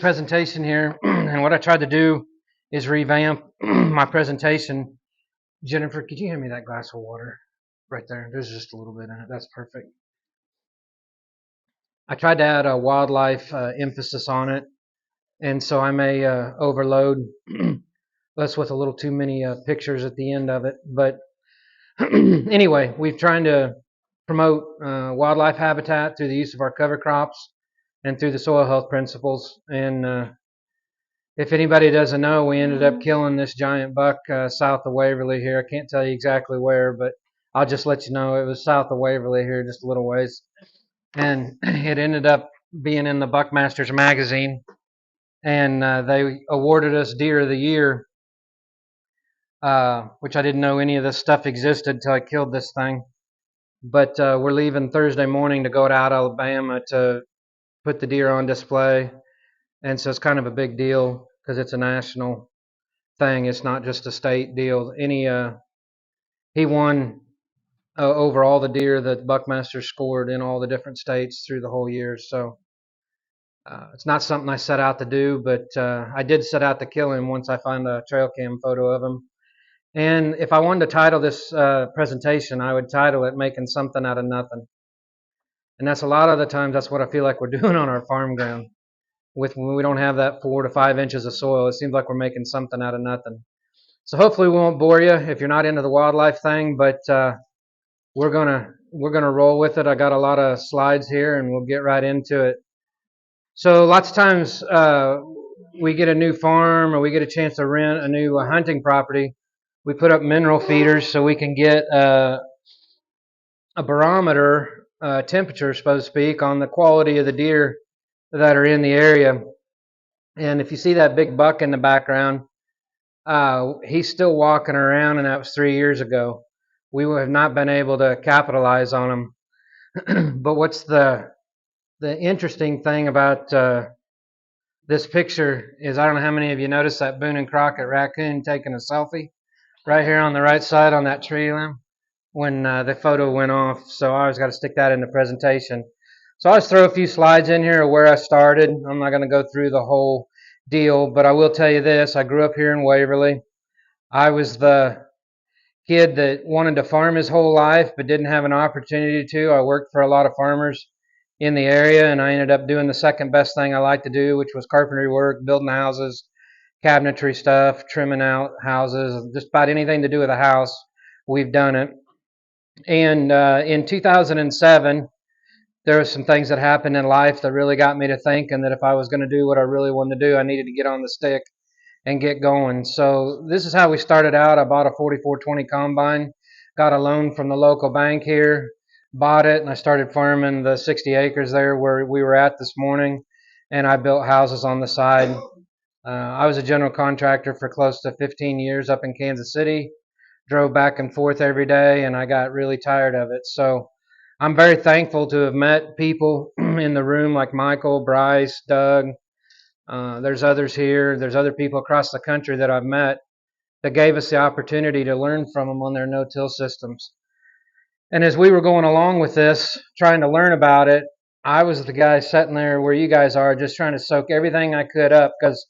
presentation here, and what I tried to do is revamp my presentation. Jennifer, could you hand me that glass of water right there? There's just a little bit in it. That's perfect. I tried to add a wildlife emphasis on it, and so I may overload us with a little too many pictures at the end of it. But anyway, we're trying to promote wildlife habitat through the use of our cover crops and through the soil health principles. And if anybody doesn't know, we ended up killing this giant buck south of Waverly here. I can't tell you exactly where, but I'll just let you know it was south of Waverly here, just a little ways. And it ended up being in the Buckmasters magazine, and they awarded us Deer of the Year, which I didn't know any of this stuff existed until I killed this thing. But we're leaving Thursday morning to go to Alabama to put the deer on display. And so it's kind of a big deal because it's a national thing. It's not just a state deal. He won over all the deer that Buckmaster scored in all the different states through the whole year. So it's not something I set out to do, but I did set out to kill him once I found a trail cam photo of him. And if I wanted to title this presentation, I would title it "Making Something Out of Nothing." And that's a lot of the times that's what I feel like we're doing on our farm ground. When we don't have that 4 to 5 inches of soil, it seems like we're making something out of nothing. So hopefully we won't bore you if you're not into the wildlife thing, but we're gonna roll with it. I got a lot of slides here, and we'll get right into it. So lots of times we get a new farm or we get a chance to rent a new hunting property. We put up mineral feeders so we can get a barometer temperature, so to speak, on the quality of the deer that are in the area. And if you see that big buck in the background, he's still walking around, and that was 3 years ago. We have not been able to capitalize on him. But what's the interesting thing about this picture is, I don't know how many of you noticed that Boone and Crockett raccoon taking a selfie right here on the right side on that tree limb when the photo went off. So I always got to stick that in the presentation. So I'll just throw a few slides in here of where I started. I'm not going to go through the whole deal, but I will tell you this. I grew up here in Waverly. I was the kid that wanted to farm his whole life but didn't have an opportunity to. I worked for a lot of farmers in the area, and I ended up doing the second best thing I like to do, which was carpentry work, building houses, cabinetry stuff, trimming out houses, just about anything to do with a house. We've done it. And in 2007, there were some things that happened in life that really got me to thinking that if I was going to do what I really wanted to do, I needed to get on the stick and get going. So this is how we started out. I bought a 4420 combine, got a loan from the local bank here, bought it, and I started farming the 60 acres there where we were at this morning, and I built houses on the side. I was a general contractor for close to 15 years up in Kansas City, drove back and forth every day, and I got really tired of it. So I'm very thankful to have met people in the room like Michael, Bryce, Doug. There's others here. There's other people across the country that I've met that gave us the opportunity to learn from them on their no-till systems. And as we were going along with this, trying to learn about it, I was the guy sitting there where you guys are, just trying to soak everything I could up because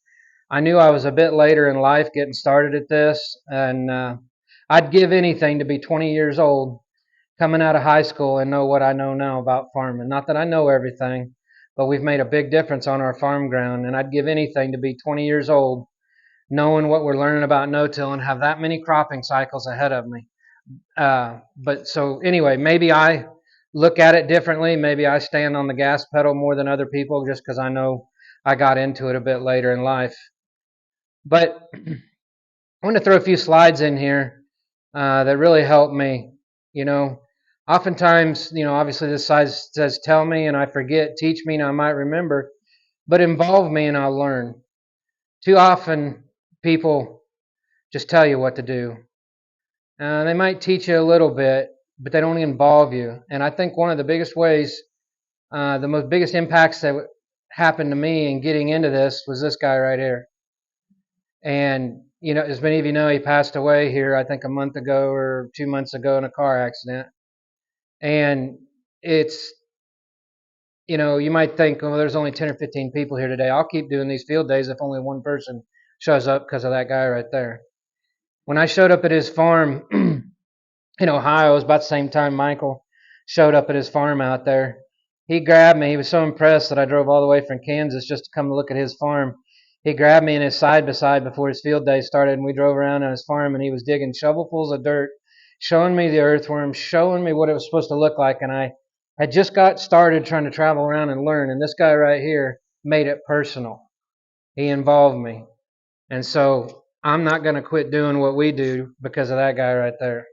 I knew I was a bit later in life getting started at this, and I'd give anything to be 20 years old coming out of high school and know what I know now about farming. Not that I know everything, but we've made a big difference on our farm ground, and I'd give anything to be 20 years old knowing what we're learning about no-till and have that many cropping cycles ahead of me. But so anyway, maybe I look at it differently. Maybe I stand on the gas pedal more than other people just because I know I got into it a bit later in life. But I want to throw a few slides in here that really help me. Oftentimes, obviously this side says tell me and I forget, teach me and I might remember, but involve me and I'll learn. Too often people just tell you what to do. They might teach you a little bit, but they don't involve you. And I think one of the biggest ways, the most biggest impacts that happened to me in getting into this was this guy right here. And, as many of you know, he passed away here, I think a month ago or 2 months ago in a car accident. And it's You might think, well, there's only 10 or 15 people here today. I'll keep doing these field days if only one person shows up because of that guy right there. When I showed up at his farm in Ohio, it was about the same time Michael showed up at his farm out there. He grabbed me. He was so impressed that I drove all the way from Kansas just to come to look at his farm. He grabbed me in his side by side before his field day started, and we drove around on his farm, and he was digging shovelfuls of dirt, showing me the earthworm, showing me what it was supposed to look like, and I had just got started trying to travel around and learn, and this guy right here made it personal. He involved me. And so I'm not going to quit doing what we do because of that guy right there.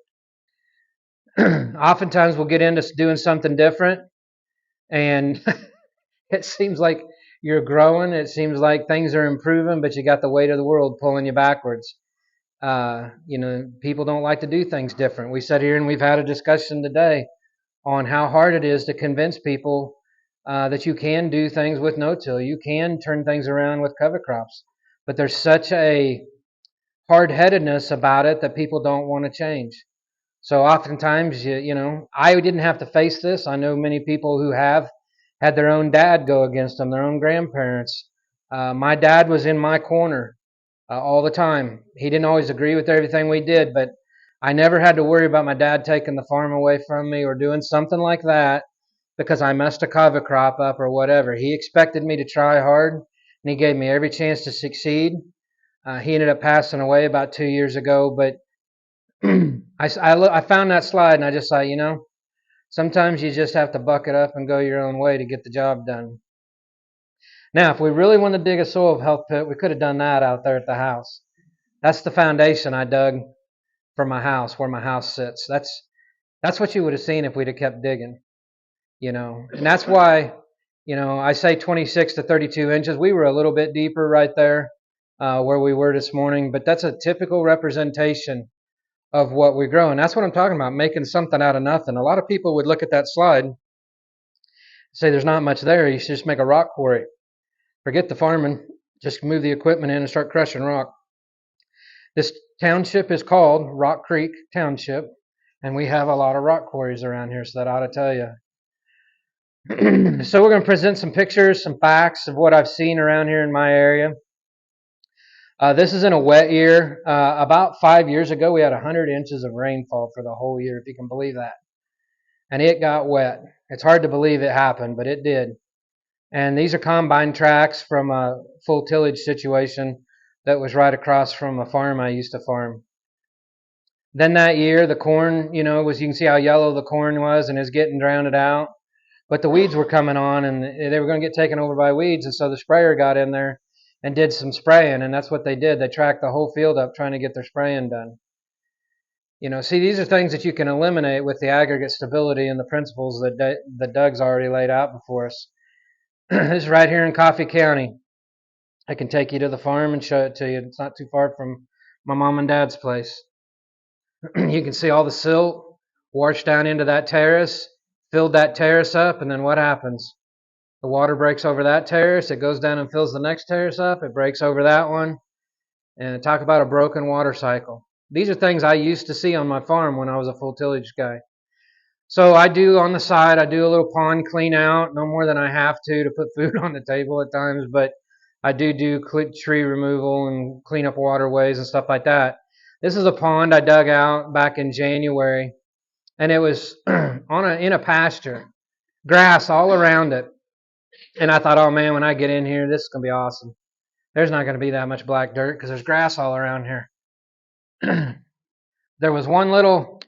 Oftentimes we'll get into doing something different, and it seems like you're growing. It seems like things are improving, but you got the weight of the world pulling you backwards. People don't like to do things different. We sat here and we've had a discussion today on how hard it is to convince people that you can do things with no-till. You can turn things around with cover crops. But there's such a hard-headedness about it that people don't want to change. So oftentimes, I didn't have to face this. I know many people who have had their own dad go against them, their own grandparents. My dad was in my corner all the time. He didn't always agree with everything we did, but I never had to worry about my dad taking the farm away from me or doing something like that because I messed a cover crop up or whatever. He expected me to try hard, and he gave me every chance to succeed. He ended up passing away about 2 years ago, but I found that slide and I just thought, sometimes you just have to buck it up and go your own way to get the job done. Now, if we really want to dig a soil health pit, we could have done that out there at the house. That's the foundation I dug for my house, where my house sits. That's what you would have seen if we'd have kept digging, And that's why, I say 26 to 32 inches. We were a little bit deeper right there where we were this morning, but that's a typical representation of what we grow. And that's what I'm talking about, making something out of nothing. A lot of people would look at that slide and say there's not much there. You should just make a rock quarry. Forget the farming. Just move the equipment in and start crushing rock. This township is called Rock Creek Township, and we have a lot of rock quarries around here, so that ought to tell you. So we're going to present some pictures, some facts of what I've seen around here in my area. This is in a wet year. About 5 years ago, we had 100 inches of rainfall for the whole year, if you can believe that. And it got wet. It's hard to believe it happened, but it did. And these are combine tracks from a full tillage situation that was right across from a farm I used to farm. Then that year, the corn, you can see how yellow the corn was and is getting drowned out. But the weeds were coming on, and they were going to get taken over by weeds, and so the sprayer got in there and did some spraying, and that's what they did. They tracked the whole field up trying to get their spraying done. See, these are things that you can eliminate with the aggregate stability and the principles that Doug's already laid out before us. This is right here in Coffee County. I can take you to the farm and show it to you. It's not too far from my mom and dad's place. You can see all the silt washed down into that terrace, filled that terrace up, and then what happens? The water breaks over that terrace, it goes down and fills the next terrace up, it breaks over that one, and talk about a broken water cycle. These are things I used to see on my farm when I was a full tillage guy. So I do on the side, I do a little pond clean out, no more than I have to put food on the table at times, but I do tree removal and clean up waterways and stuff like that. This is a pond I dug out back in January, and it was in a pasture, grass all around it. And I thought, oh man, when I get in here, this is going to be awesome. There's not going to be that much black dirt because there's grass all around here. There was one little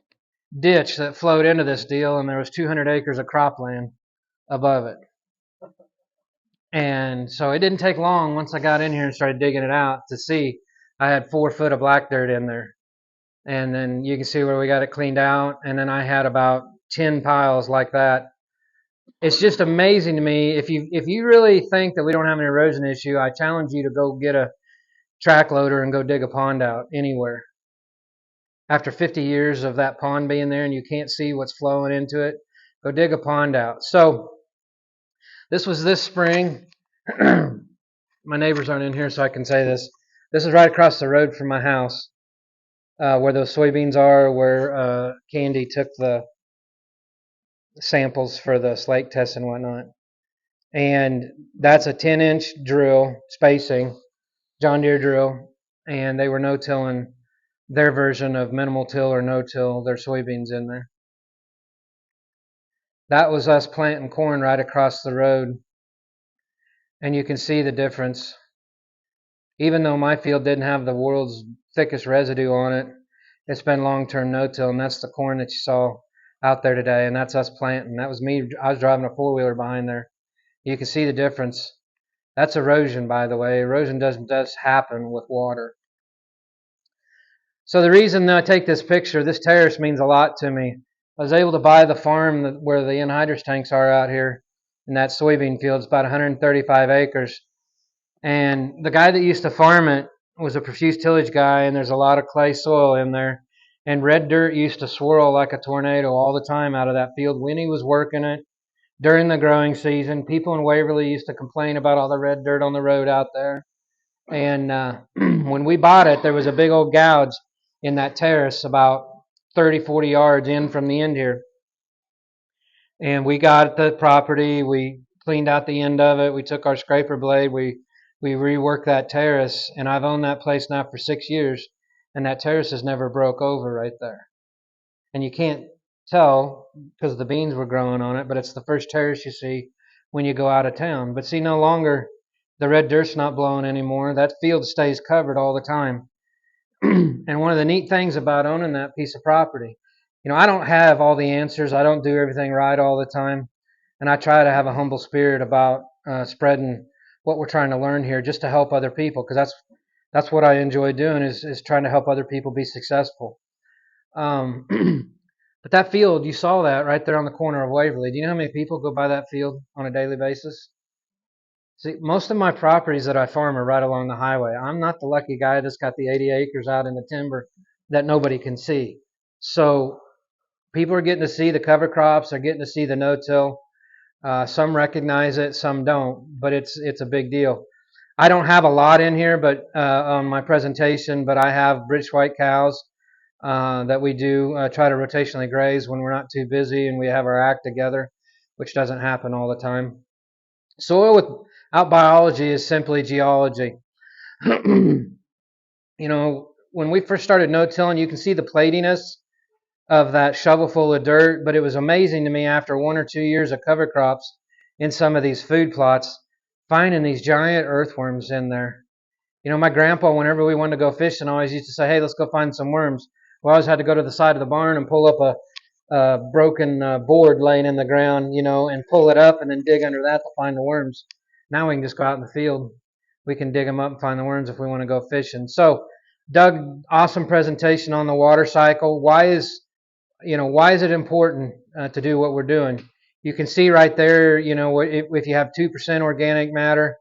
ditch that flowed into this deal, and there was 200 acres of cropland above it. And so it didn't take long once I got in here and started digging it out to see I had 4 foot of black dirt in there. And then you can see where we got it cleaned out. And then I had about 10 piles like that. It's just amazing to me. If you really think that we don't have an erosion issue, I challenge you to go get a track loader and go dig a pond out anywhere. After 50 years of that pond being there and you can't see what's flowing into it, go dig a pond out. So this was this spring. My neighbors aren't in here, so I can say this. This is right across the road from my house, where those soybeans are, where Candy took the samples for the slate test and whatnot. and that's a 10-inch drill spacing, John Deere drill, and they were no-tilling their version of minimal till or no-till their soybeans in there. That was us planting corn right across the road, and you can see the difference. Even though my field didn't have the world's thickest residue on it, it's been long-term no-till, and that's the corn that you saw out there today, and that's us planting. That was me. I was driving a four-wheeler behind there. You can see the difference. That's erosion, by the way. Erosion does happen with water. So the reason I take this picture, this terrace means a lot to me. I was able to buy the farm where the anhydrous tanks are out here in that soybean field. It's about 135 acres. And the guy that used to farm it was a profuse tillage guy, and there's a lot of clay soil in there. And red dirt used to swirl like a tornado all the time out of that field when he was working it during the growing season. People in Waverly used to complain about all the red dirt on the road out there. And when we bought it, there was a big old gouge in that terrace about 30, 40 yards in from the end here. And we got the property, we cleaned out the end of it, we took our scraper blade, we reworked that terrace, and I've owned that place now for 6 years, and that terrace has never broke over right there. And you can't tell because the beans were growing on it, but it's the first terrace you see when you go out of town. But see, no longer the red dirt's not blowing anymore. That field stays covered all the time. And one of the neat things about owning that piece of property, I don't have all the answers. I don't do everything right all the time. And I try to have a humble spirit about spreading what we're trying to learn here just to help other people, because that's what I enjoy doing is trying to help other people be successful. But that field, you saw that right there on the corner of Waverly. Do you know how many people go by that field on a daily basis? See, most of my properties that I farm are right along the highway. I'm not the lucky guy that's got the 80 acres out in the timber that nobody can see. So people are getting to see the cover crops. They're getting to see the no-till. Some recognize it, some don't, but it's a big deal. I don't have a lot in here, but on my presentation, but I have British white cows that we do try to rotationally graze when we're not too busy and we have our act together, which doesn't happen all the time. Soil without biology is simply geology. When we first started no-tilling, you can see the platiness of that shovel full of dirt, but it was amazing to me after 1 or 2 years of cover crops in some of these food plots, finding these giant earthworms in there. My grandpa, whenever we wanted to go fishing, always used to say, hey, let's go find some worms. We always had to go to the side of the barn and pull up a broken board laying in the ground, and pull it up and then dig under that to find the worms. Now we can just go out in the field. We can dig them up and find the worms if we want to go fishing. So, Doug, awesome presentation on the water cycle. Why is it important to do what we're doing? You can see right there, if you have 2% organic matter,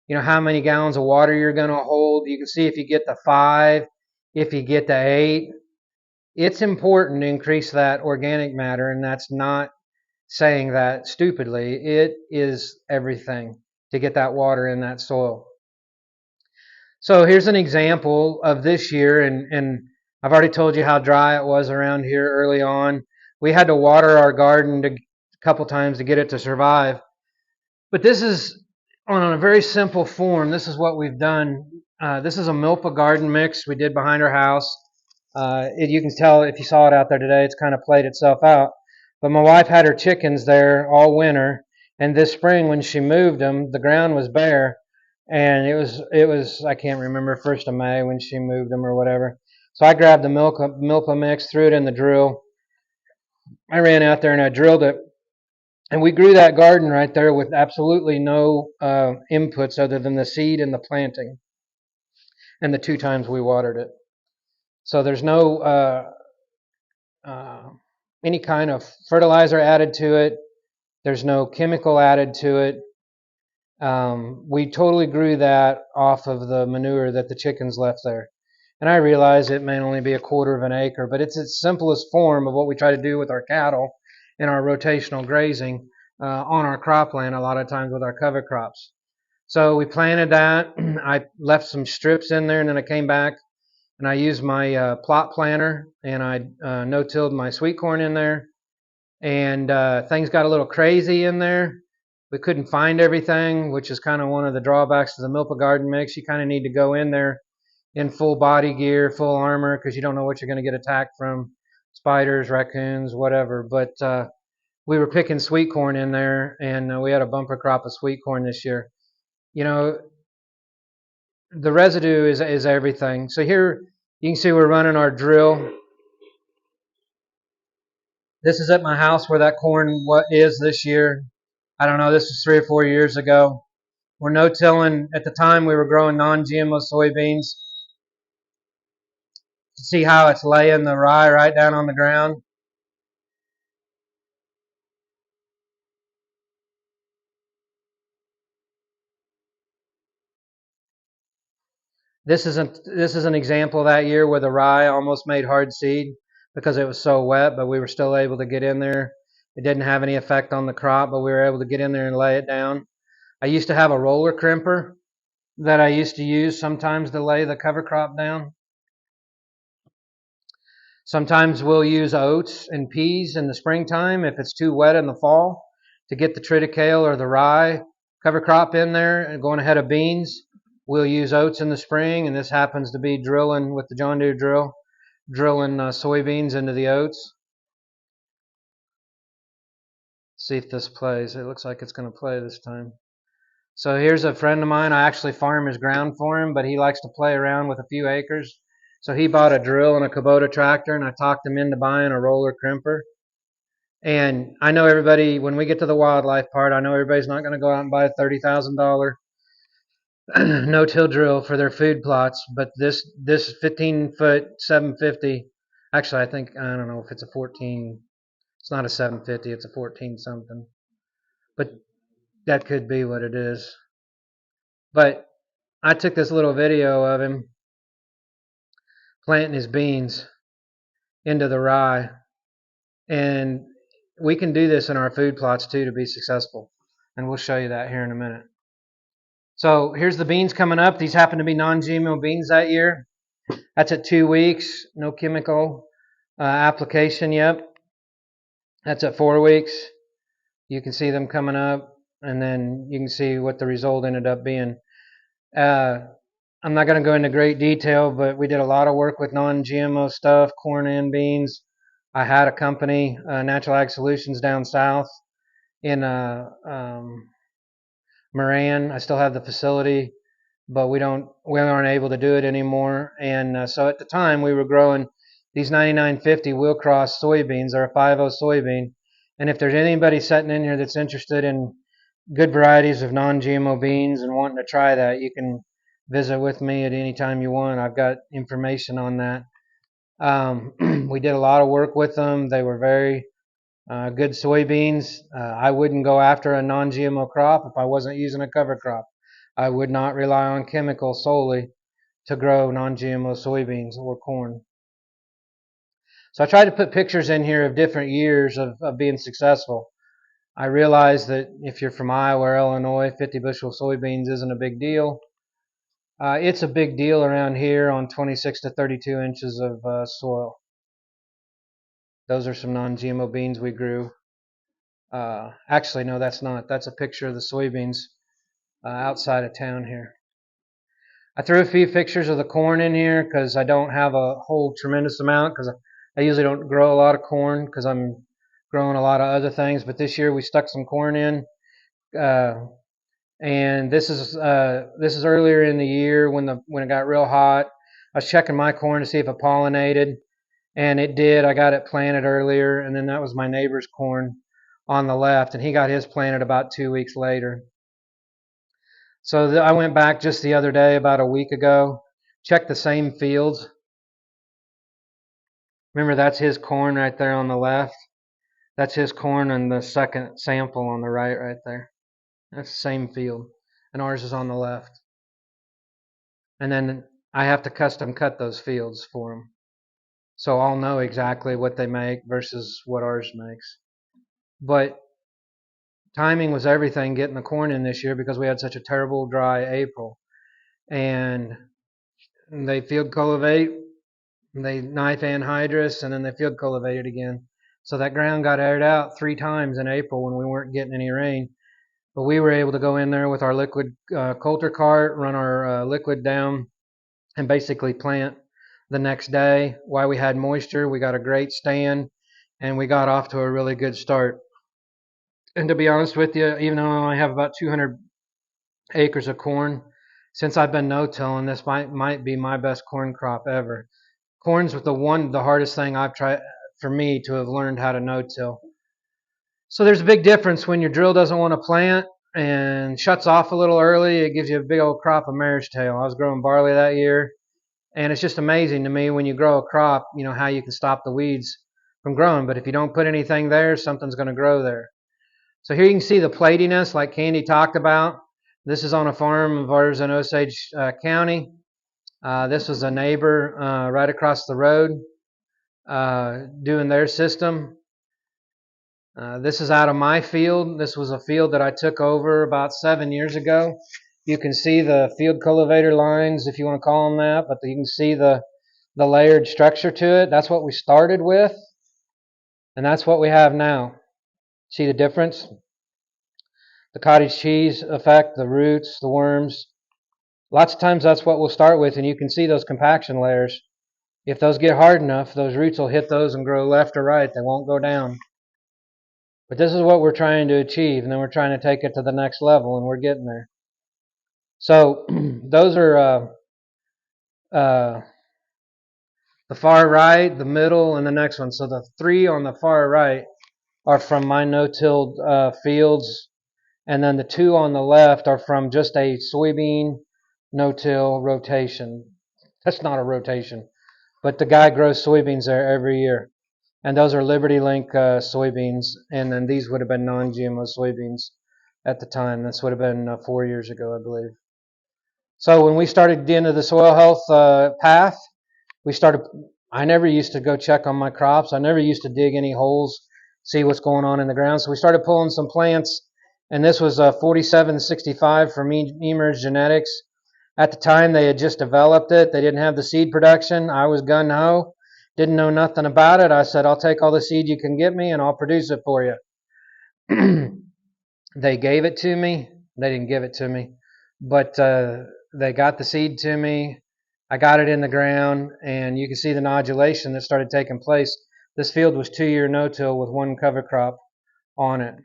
how many gallons of water you're going to hold. You can see if you get to 5, if you get to 8. It's important to increase that organic matter, and that's not saying that stupidly. It is everything to get that water in that soil. So here's an example of this year, and I've already told you how dry it was around here early on. We had to water our garden a couple times to get it to survive. But this is on a very simple form. This is what we've done. This is a Milpa garden mix we did behind our house. You can tell if you saw it out there today, it's kind of played itself out. But my wife had her chickens there all winter, and this spring when she moved them, the ground was bare, and it was I can't remember, 1st of May when she moved them or whatever. So I grabbed the Milpa mix, threw it in the drill. I ran out there and I drilled it, and we grew that garden right there with absolutely no inputs other than the seed and the planting, and the 2 times we watered it. So there's no any kind of fertilizer added to it. There's no chemical added to it. We totally grew that off of the manure that the chickens left there. And I realize it may only be 1/4 of an acre, but it's its simplest form of what we try to do with our cattle in our rotational grazing on our cropland a lot of times with our cover crops. So we planted that. I left some strips in there, and then I came back and I used my plot planter, and I no-tilled my sweet corn in there. And things got a little crazy in there. We couldn't find everything, which is kind of one of the drawbacks to the milpa garden mix. You kind of need to go in there in full body gear, full armor, because you don't know what you're going to get attacked from, spiders, raccoons, whatever. But we were picking sweet corn in there, and we had a bumper crop of sweet corn this year. You know, the residue is everything. So here you can see we're running our drill. This is at my house where that corn is this year. I don't know, this was 3 or 4 years ago. We're no-tilling. At the time, we were growing non-GMO soybeans. See how it's laying the rye right down on the ground? This is an example that year where the rye almost made hard seed because it was so wet, but we were still able to get in there. It didn't have any effect on the crop, but we were able to get in there and lay it down. I used to have a roller crimper that I used to use sometimes to lay the cover crop down. Sometimes we'll use oats and peas in the springtime if it's too wet in the fall to get the triticale or the rye cover crop in there and going ahead of beans. We'll use oats in the spring, and this happens to be drilling with the John Deere drill, drilling soybeans into the oats. See if this plays. It looks like it's going to play this time. So here's a friend of mine. I actually farm his ground for him, but he likes to play around with a few acres. So he bought a drill and a Kubota tractor, and I talked him into buying a roller crimper. And I know everybody, when we get to the wildlife part, I know everybody's not going to go out and buy a $30,000 no-till drill for their food plots, but this 15-foot 750, actually I don't know if it's a 14, it's not a 750, it's a 14 something, but that could be what it is. But I took this little video of him planting his beans into the rye, and we can do this in our food plots too to be successful, and we'll show you that here in a minute. So here's the beans coming up. These happen to be non-GMO beans that year. That's at 2 weeks, no chemical application yet. That's at 4 weeks. You can see them coming up, and then you can see what the result ended up being. I'm not going to go into great detail, but we did a lot of work with non-GMO stuff, corn and beans. I had a company, Natural Ag Solutions, down south in Moran. I still have the facility, but we aren't able to do it anymore. And so at the time, we were growing these 9950 Wheelcross soybeans. They're a 5.0 soybean. And if there's anybody sitting in here that's interested in good varieties of non-GMO beans and wanting to try that, you can visit with me at any time you want. I've got information on that. We did a lot of work with them. They were very good soybeans. I wouldn't go after a non-GMO crop if I wasn't using a cover crop. I would not rely on chemicals solely to grow non-GMO soybeans or corn. So I tried to put pictures in here of different years of being successful. I realize that if you're from Iowa or Illinois, 50 bushel soybeans isn't a big deal. It's a big deal around here on 26 to 32 inches of soil. Those are some non-GMO beans we grew. Actually, no, that's not. That's a picture of the soybeans outside of town here. I threw a few pictures of the corn in here because I don't have a whole tremendous amount because I usually don't grow a lot of corn because I'm growing a lot of other things. But this year we stuck some corn in. And this is earlier in the year when it got real hot. I was checking my corn to see if it pollinated, and it did. I got it planted earlier, and then that was my neighbor's corn on the left, and he got his planted about 2 weeks later. So I went back just the other day, about a week ago, checked the same fields. Remember, that's his corn right there on the left. That's his corn and the second sample on the right there. That's the same field, and ours is on the left. And then I have to custom cut those fields for them. So I'll know exactly what they make versus what ours makes. But timing was everything getting the corn in this year because we had such a terrible dry April. And they field cultivate, they knife anhydrous, and then they field cultivated again. So that ground got aired out 3 times in April when we weren't getting any rain. But we were able to go in there with our liquid coulter cart, run our liquid down, and basically plant the next day. While we had moisture, we got a great stand, and we got off to a really good start. And to be honest with you, even though I only have about 200 acres of corn, since I've been no-tilling, this might be my best corn crop ever. Corn's the hardest thing I've tried for me to have learned how to no-till. So there's a big difference when your drill doesn't want to plant and shuts off a little early. It gives you a big old crop of mare's tail. I was growing barley that year, and it's just amazing to me when you grow a crop, how you can stop the weeds from growing. But if you don't put anything there, something's going to grow there. So here you can see the platiness like Candy talked about. This is on a farm of ours in Osage County. This was a neighbor right across the road doing their system. This is out of my field. This was a field that I took over about 7 years ago. You can see the field cultivator lines, if you want to call them that, but you can see the layered structure to it. That's what we started with, and that's what we have now. See the difference? The cottage cheese effect, the roots, the worms. Lots of times that's what we'll start with, and you can see those compaction layers. If those get hard enough, those roots will hit those and grow left or right. They won't go down. But this is what we're trying to achieve, and then we're trying to take it to the next level, and we're getting there. So those are the far right, the middle, and the next one. So the three on the far right are from my no-tilled fields, and then the two on the left are from just a soybean no-till rotation. That's not a rotation, but the guy grows soybeans there every year. And those are Liberty Link soybeans, and then these would have been non-GMO soybeans at the time. This would have been 4 years ago, I believe. So when we started getting into the soil health path, I never used to go check on my crops. I never used to dig any holes, see what's going on in the ground. So we started pulling some plants, and this was 4765 from Emer's Genetics. At the time, they had just developed it. They didn't have the seed production. I was gung-ho. Didn't know nothing about it. I said, I'll take all the seed you can get me and I'll produce it for you. They gave it to me. They didn't give it to me, but they got the seed to me. I got it in the ground, and you can see the nodulation that started taking place. This field was 2-year no-till with one cover crop on it.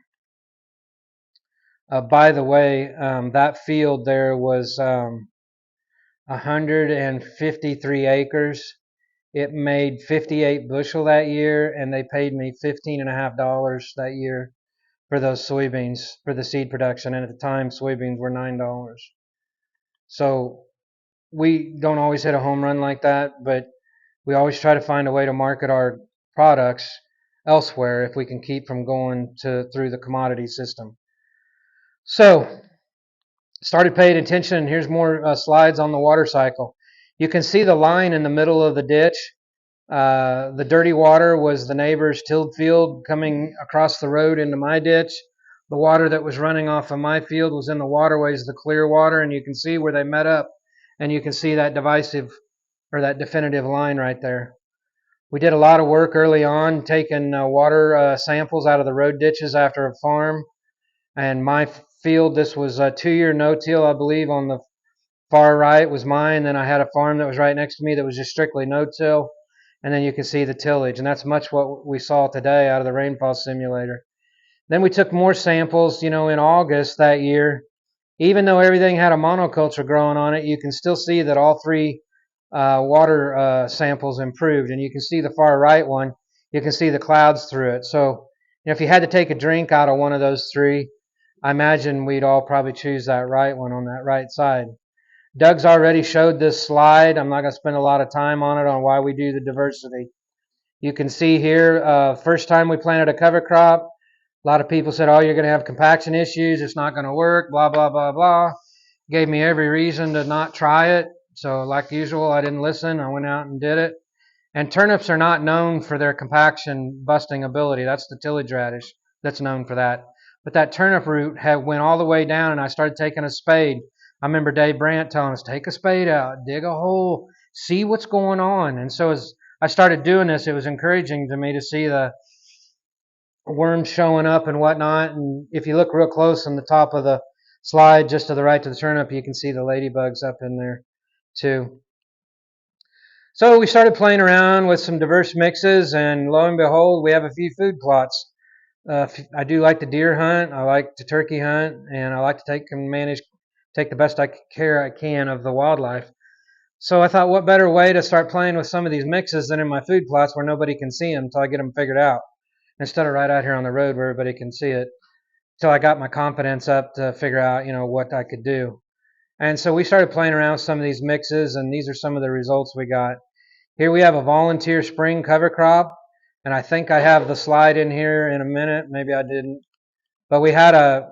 By the way, that field there was 153 acres. It made 58 bushel that year, and they paid me $15.50 that year for those soybeans for the seed production. And at the time, soybeans were $9. So we don't always hit a home run like that, but we always try to find a way to market our products elsewhere if we can keep from going through the commodity system. So started paying attention, and here's more slides on the water cycle. You can see the line in the middle of the ditch. The dirty water was the neighbor's tilled field coming across the road into my ditch. The water that was running off of my field was in the waterways, the clear water, and you can see where they met up, and you can see that that definitive line right there. We did a lot of work early on, taking water samples out of the road ditches after a farm. And my field, this was a 2-year no-till, I believe, on the far right was mine. Then I had a farm that was right next to me that was just strictly no-till. And then you can see the tillage. And that's much what we saw today out of the rainfall simulator. Then we took more samples, in August that year. Even though everything had a monoculture growing on it, you can still see that all three water samples improved. And you can see the far right one. You can see the clouds through it. So if you had to take a drink out of one of those three, I imagine we'd all probably choose that right one on that right side. Doug's already showed this slide. I'm not going to spend a lot of time on it on why we do the diversity. You can see here, first time we planted a cover crop, a lot of people said, oh, you're going to have compaction issues. It's not going to work, blah, blah, blah, blah. Gave me every reason to not try it. So like usual, I didn't listen. I went out and did it. And turnips are not known for their compaction busting ability. That's the tillage radish that's known for that. But that turnip root went all the way down, and I started taking a spade. I remember Dave Brandt telling us, take a spade out, dig a hole, see what's going on. And so as I started doing this, it was encouraging to me to see the worms showing up and whatnot. And if you look real close on the top of the slide, just to the right of the turnip, you can see the ladybugs up in there too. So we started playing around with some diverse mixes, and lo and behold, we have a few food plots. I do like to deer hunt, I like to turkey hunt, and I like to take the best care I can of the wildlife. So I thought, what better way to start playing with some of these mixes than in my food plots where nobody can see them until I get them figured out, instead of right out here on the road where everybody can see it. Till I got my confidence up to figure out, what I could do. And so we started playing around with some of these mixes, and these are some of the results we got. Here we have a volunteer spring cover crop, and I think I have the slide in here in a minute. Maybe I didn't. But we had a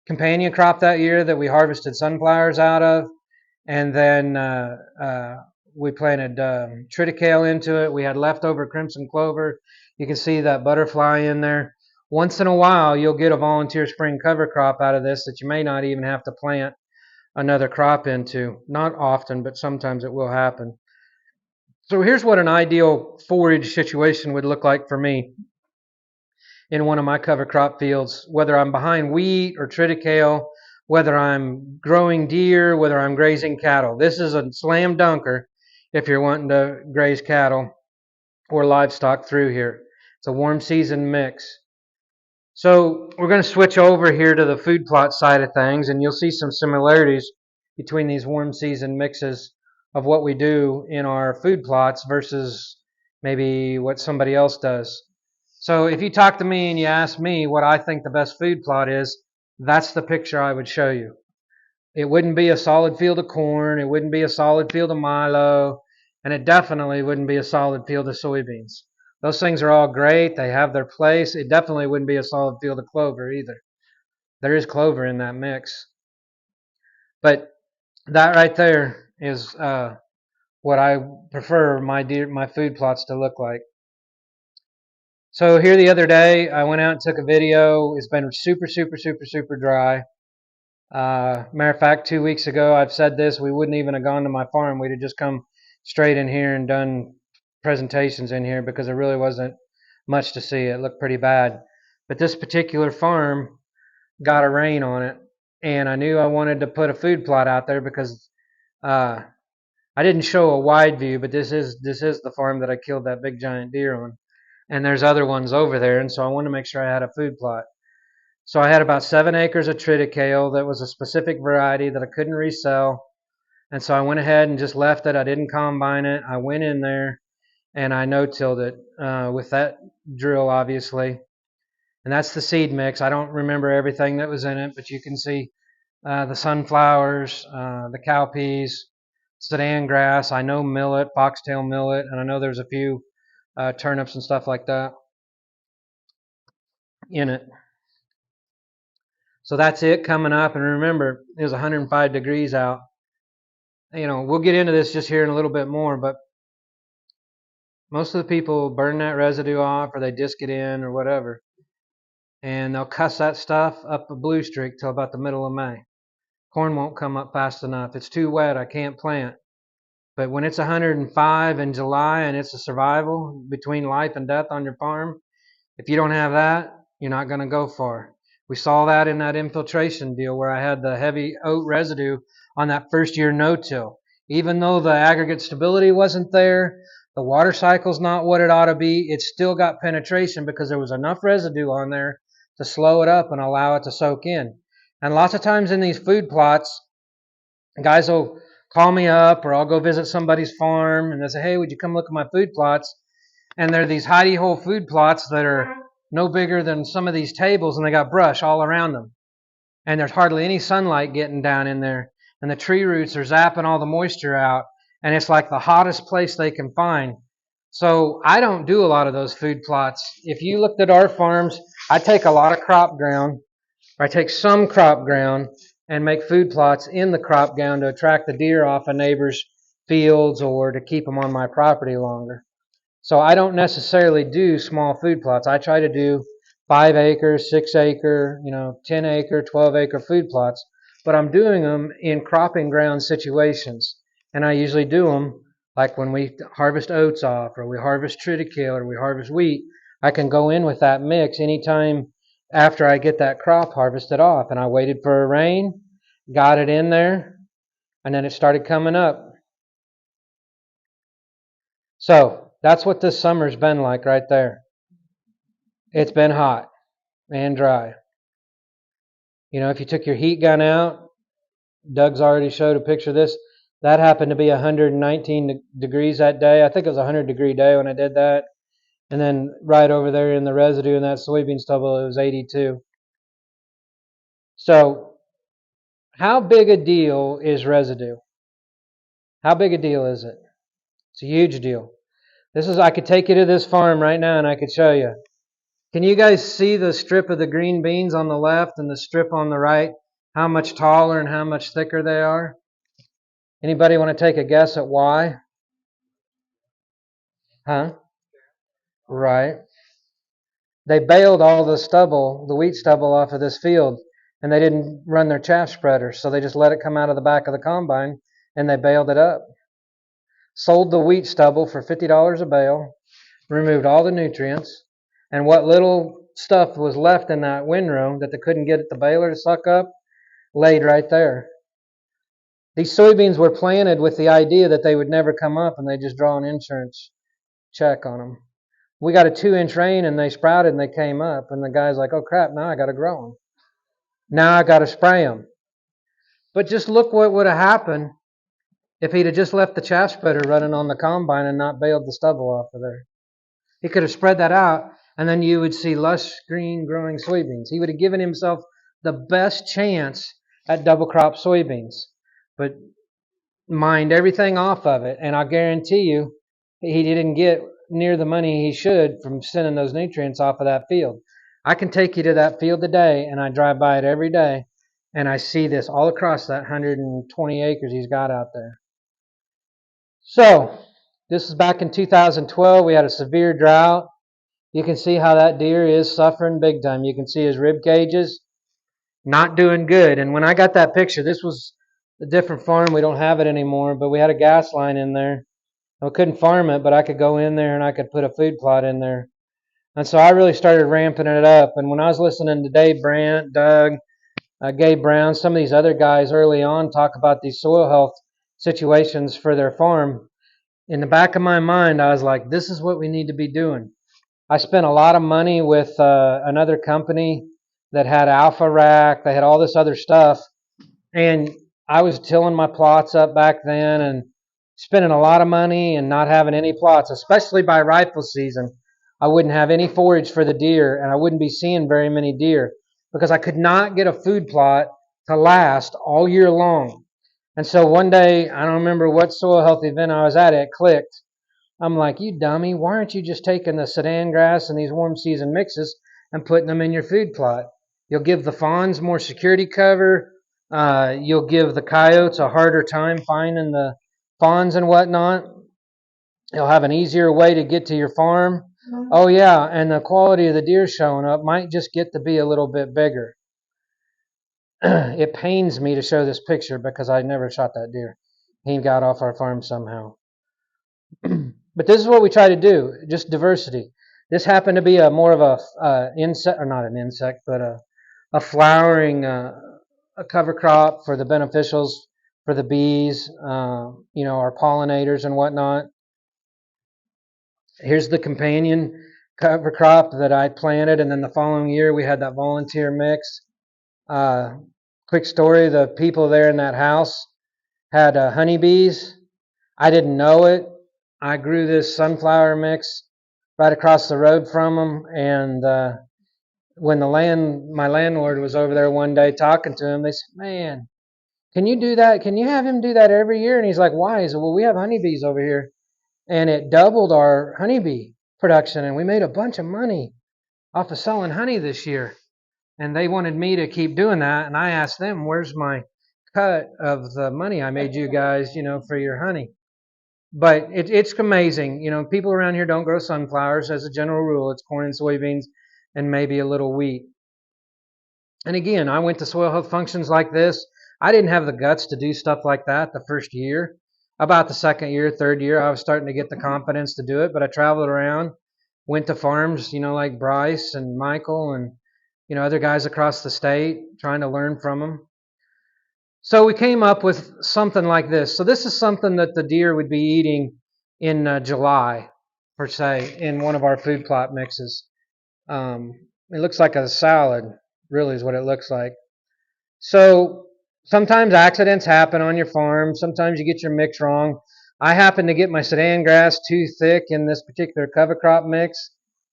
companion crop that year that we harvested sunflowers out of, and then we planted triticale into it. We had leftover crimson clover. You can see that butterfly in there. Once in a while, you'll get a volunteer spring cover crop out of this that you may not even have to plant another crop into. Not often, but sometimes it will happen. So here's what an ideal forage situation would look like for me in one of my cover crop fields, whether I'm behind wheat or triticale, whether I'm growing deer, whether I'm grazing cattle. This is a slam dunker if you're wanting to graze cattle or livestock through here. It's a warm season mix. So we're going to switch over here to the food plot side of things, and you'll see some similarities between these warm season mixes of what we do in our food plots versus maybe what somebody else does. So if you talk to me and you ask me what I think the best food plot is, that's the picture I would show you. It wouldn't be a solid field of corn, it wouldn't be a solid field of milo, and it definitely wouldn't be a solid field of soybeans. Those things are all great, they have their place. It definitely wouldn't be a solid field of clover either. There is clover in that mix. But that right there is what I prefer my food plots to look like. So here the other day, I went out and took a video. It's been super, super, super, super dry. Matter of fact, 2 weeks ago, I've said this, we wouldn't even have gone to my farm. We'd have just come straight in here and done presentations in here because there really wasn't much to see. It looked pretty bad. But this particular farm got a rain on it, and I knew I wanted to put a food plot out there because I didn't show a wide view, but this is the farm that I killed that big giant deer on. And there's other ones over there, and so I wanted to make sure I had a food plot. So I had about 7 acres of triticale that was a specific variety that I couldn't resell. And so I went ahead and just left it. I didn't combine it. I went in there and I no-tilled it with that drill, obviously. And that's the seed mix. I don't remember everything that was in it, but you can see the sunflowers, the cowpeas, Sudan grass. I know millet, foxtail millet, and I know there's a few turnips and stuff like that in it. So that's it coming up. And remember, it was 105 degrees out. We'll get into this just here in a little bit more, but most of the people burn that residue off or they disc it in or whatever. And they'll cuss that stuff up a blue streak till about the middle of May. Corn won't come up fast enough. It's too wet. I can't plant. But when it's 105 in July and it's a survival between life and death on your farm, if you don't have that, you're not going to go far. We saw that in that infiltration deal where I had the heavy oat residue on that first year no-till. Even though the aggregate stability wasn't there, the water cycle's not what it ought to be, it still got penetration because there was enough residue on there to slow it up and allow it to soak in. And lots of times in these food plots, guys will call me up or I'll go visit somebody's farm and they say, hey, would you come look at my food plots? And they're these hidey-hole food plots that are no bigger than some of these tables, and they got brush all around them. And there's hardly any sunlight getting down in there. And the tree roots are zapping all the moisture out. And it's like the hottest place they can find. So I don't do a lot of those food plots. If you looked at our farms, I take a lot of crop ground. Or I take some crop ground and make food plots in the crop ground to attract the deer off of neighbors' fields or to keep them on my property longer. So I don't necessarily do small food plots. I try to do 5 acre, 6 acre, 10 acre, 12 acre food plots. But I'm doing them in cropping ground situations. And I usually do them like when we harvest oats off or we harvest triticale or we harvest wheat. I can go in with that mix anytime after I get that crop harvested off. And I waited for a rain, got it in there, and then it started coming up. So that's what this summer's been like right there. It's been hot and dry. If you took your heat gun out, Doug's already showed a picture of this. That happened to be 119 degrees that day. I think it was a 100-degree day when I did that. And then right over there in the residue in that soybean stubble, it was 82. So how big a deal is residue? How big a deal is it? It's a huge deal. I could take you to this farm right now and I could show you. Can you guys see the strip of the green beans on the left and the strip on the right? How much taller and how much thicker they are? Anybody want to take a guess at why? Huh? Right. They baled all the wheat stubble off of this field, and they didn't run their chaff spreader, so they just let it come out of the back of the combine, and they baled it up. Sold the wheat stubble for $50 a bale, removed all the nutrients, and what little stuff was left in that windrow that they couldn't get the baler to suck up, laid right there. These soybeans were planted with the idea that they would never come up, and they just draw an insurance check on them. We got a 2-inch rain and they sprouted and they came up, and the guy's like, oh crap, now I got to grow them. Now I got to spray them. But just look what would have happened if he'd have just left the chaff spreader running on the combine and not baled the stubble off of there. He could have spread that out, and then you would see lush green growing soybeans. He would have given himself the best chance at double crop soybeans. But mined everything off of it, and I guarantee you he didn't get near the money he should from sending those nutrients off of that field. I can take you to that field today, and I drive by it every day, and I see this all across that 120 acres he's got out there. So, this is back in 2012. We had a severe drought. You can see how that deer is suffering big time. You can see his rib cages not doing good. And when I got that picture, this was a different farm. We don't have it anymore, but we had a gas line in there. I couldn't farm it, but I could go in there and I could put a food plot in there. And so I really started ramping it up. And when I was listening to Dave Brandt, Doug, Gabe Brown, some of these other guys early on talk about these soil health situations for their farm, in the back of my mind, I was like, this is what we need to be doing. I spent a lot of money with another company that had Alpha Rack. They had all this other stuff. And I was tilling my plots up back then and spending a lot of money and not having any plots, especially by rifle season. I wouldn't have any forage for the deer, and I wouldn't be seeing very many deer because I could not get a food plot to last all year long. And so one day, I don't remember what soil health event I was at, it clicked. I'm like, you dummy, why aren't you just taking the Sudan grass and these warm season mixes and putting them in your food plot? You'll give the fawns more security cover. You'll give the coyotes a harder time finding the fawns and whatnot. You'll have an easier way to get to your farm. Oh yeah, and the quality of the deer showing up might just get to be a little bit bigger. It pains me to show this picture because I never shot that deer. He got off our farm somehow. But this is what we try to do, just diversity. This happened to be more of a insect, or not an insect, but a flowering a cover crop for the beneficials, for the bees, our pollinators and whatnot. Here's the companion cover crop that I planted, and then the following year we had that volunteer mix. Quick story, the people there in that house had honeybees. I didn't know it. I grew this sunflower mix right across the road from them, and when my landlord was over there one day talking to him, they said, man, can you do that? Can you have him do that every year? And he's like, why? He said, well, we have honeybees over here, and it doubled our honeybee production, and we made a bunch of money off of selling honey this year. And they wanted me to keep doing that, and I asked them, where's my cut of the money I made you guys, for your honey? But it's amazing. People around here don't grow sunflowers as a general rule. It's corn and soybeans and maybe a little wheat. And again, I went to soil health functions like this. I didn't have the guts to do stuff like that the first year. About the second year, third year, I was starting to get the confidence to do it, but I traveled around went to farms, like Bryce and Michael and, other guys across the state, trying to learn from them. So we came up with something like this. So this is something that the deer would be eating in July, per se, in one of our food plot mixes. It looks like a salad, really is what it looks like. So sometimes accidents happen on your farm. Sometimes you get your mix wrong. I happen to get my Sudan grass too thick in this particular cover crop mix,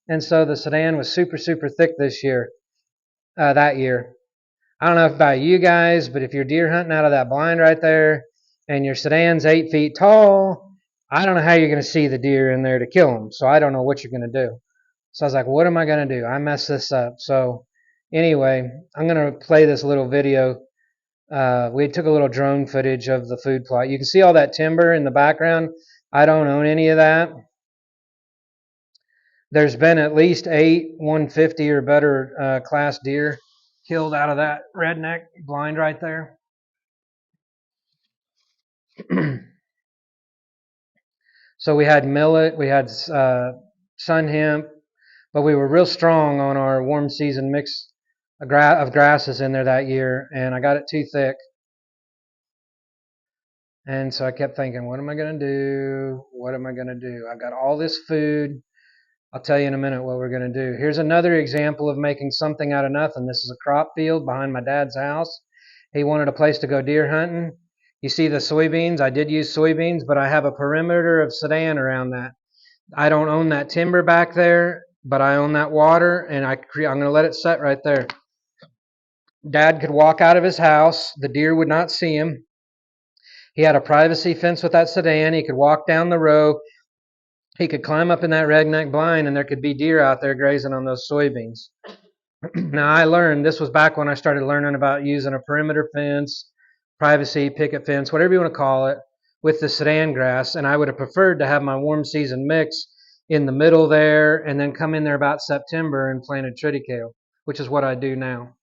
and so the Sudan was super, super thick that year. I don't know about you guys, but if you're deer hunting out of that blind right there, and your Sudan's 8 feet tall, I don't know how you're going to see the deer in there to kill them. So I don't know what you're going to do. So I was like, what am I going to do? I messed this up. So anyway, I'm going to play this little video. We took a little drone footage of the food plot. You can see all that timber in the background. I don't own any of that. There's been at least 8 150 or better class deer killed out of that redneck blind right there. So we had millet, we had sun hemp, but we were real strong on our warm season mix of grasses in there that year, and I got it too thick. And so I kept thinking, what am I going to do? What am I going to do? I've got all this food. I'll tell you in a minute what we're going to do. Here's another example of making something out of nothing. This is a crop field behind my dad's house. He wanted a place to go deer hunting. You see the soybeans? I did use soybeans, but I have a perimeter of Sudan around that. I don't own that timber back there, but I own that water, and I'm going to let it set right there. Dad could walk out of his house. The deer would not see him. He had a privacy fence with that Sudan. He could walk down the row. He could climb up in that redneck blind, and there could be deer out there grazing on those soybeans. Now, I learned, this was back when I started learning about using a perimeter fence, privacy, picket fence, whatever you want to call it, with the Sudan grass, and I would have preferred to have my warm season mix in the middle there and then come in there about September and planted triticale, which is what I do now.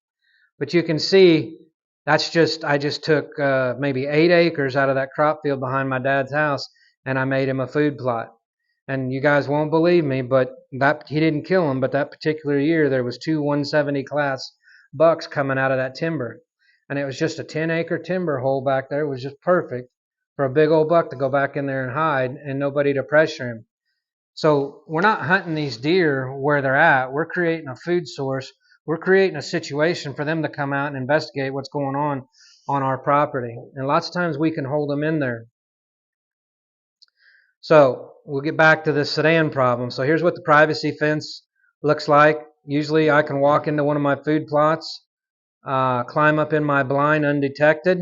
But you can see I just took maybe 8 acres out of that crop field behind my dad's house, and I made him a food plot. And you guys won't believe me, but he didn't kill him, but that particular year there was 2 170 class bucks coming out of that timber. And it was just a 10-acre timber hole back there. It was just perfect for a big old buck to go back in there and hide and nobody to pressure him. So we're not hunting these deer where they're at. We're creating a food source. We're creating a situation for them to come out and investigate what's going on our property. And lots of times we can hold them in there. So we'll get back to the Sudan problem. So here's what the privacy fence looks like. Usually I can walk into one of my food plots, climb up in my blind undetected,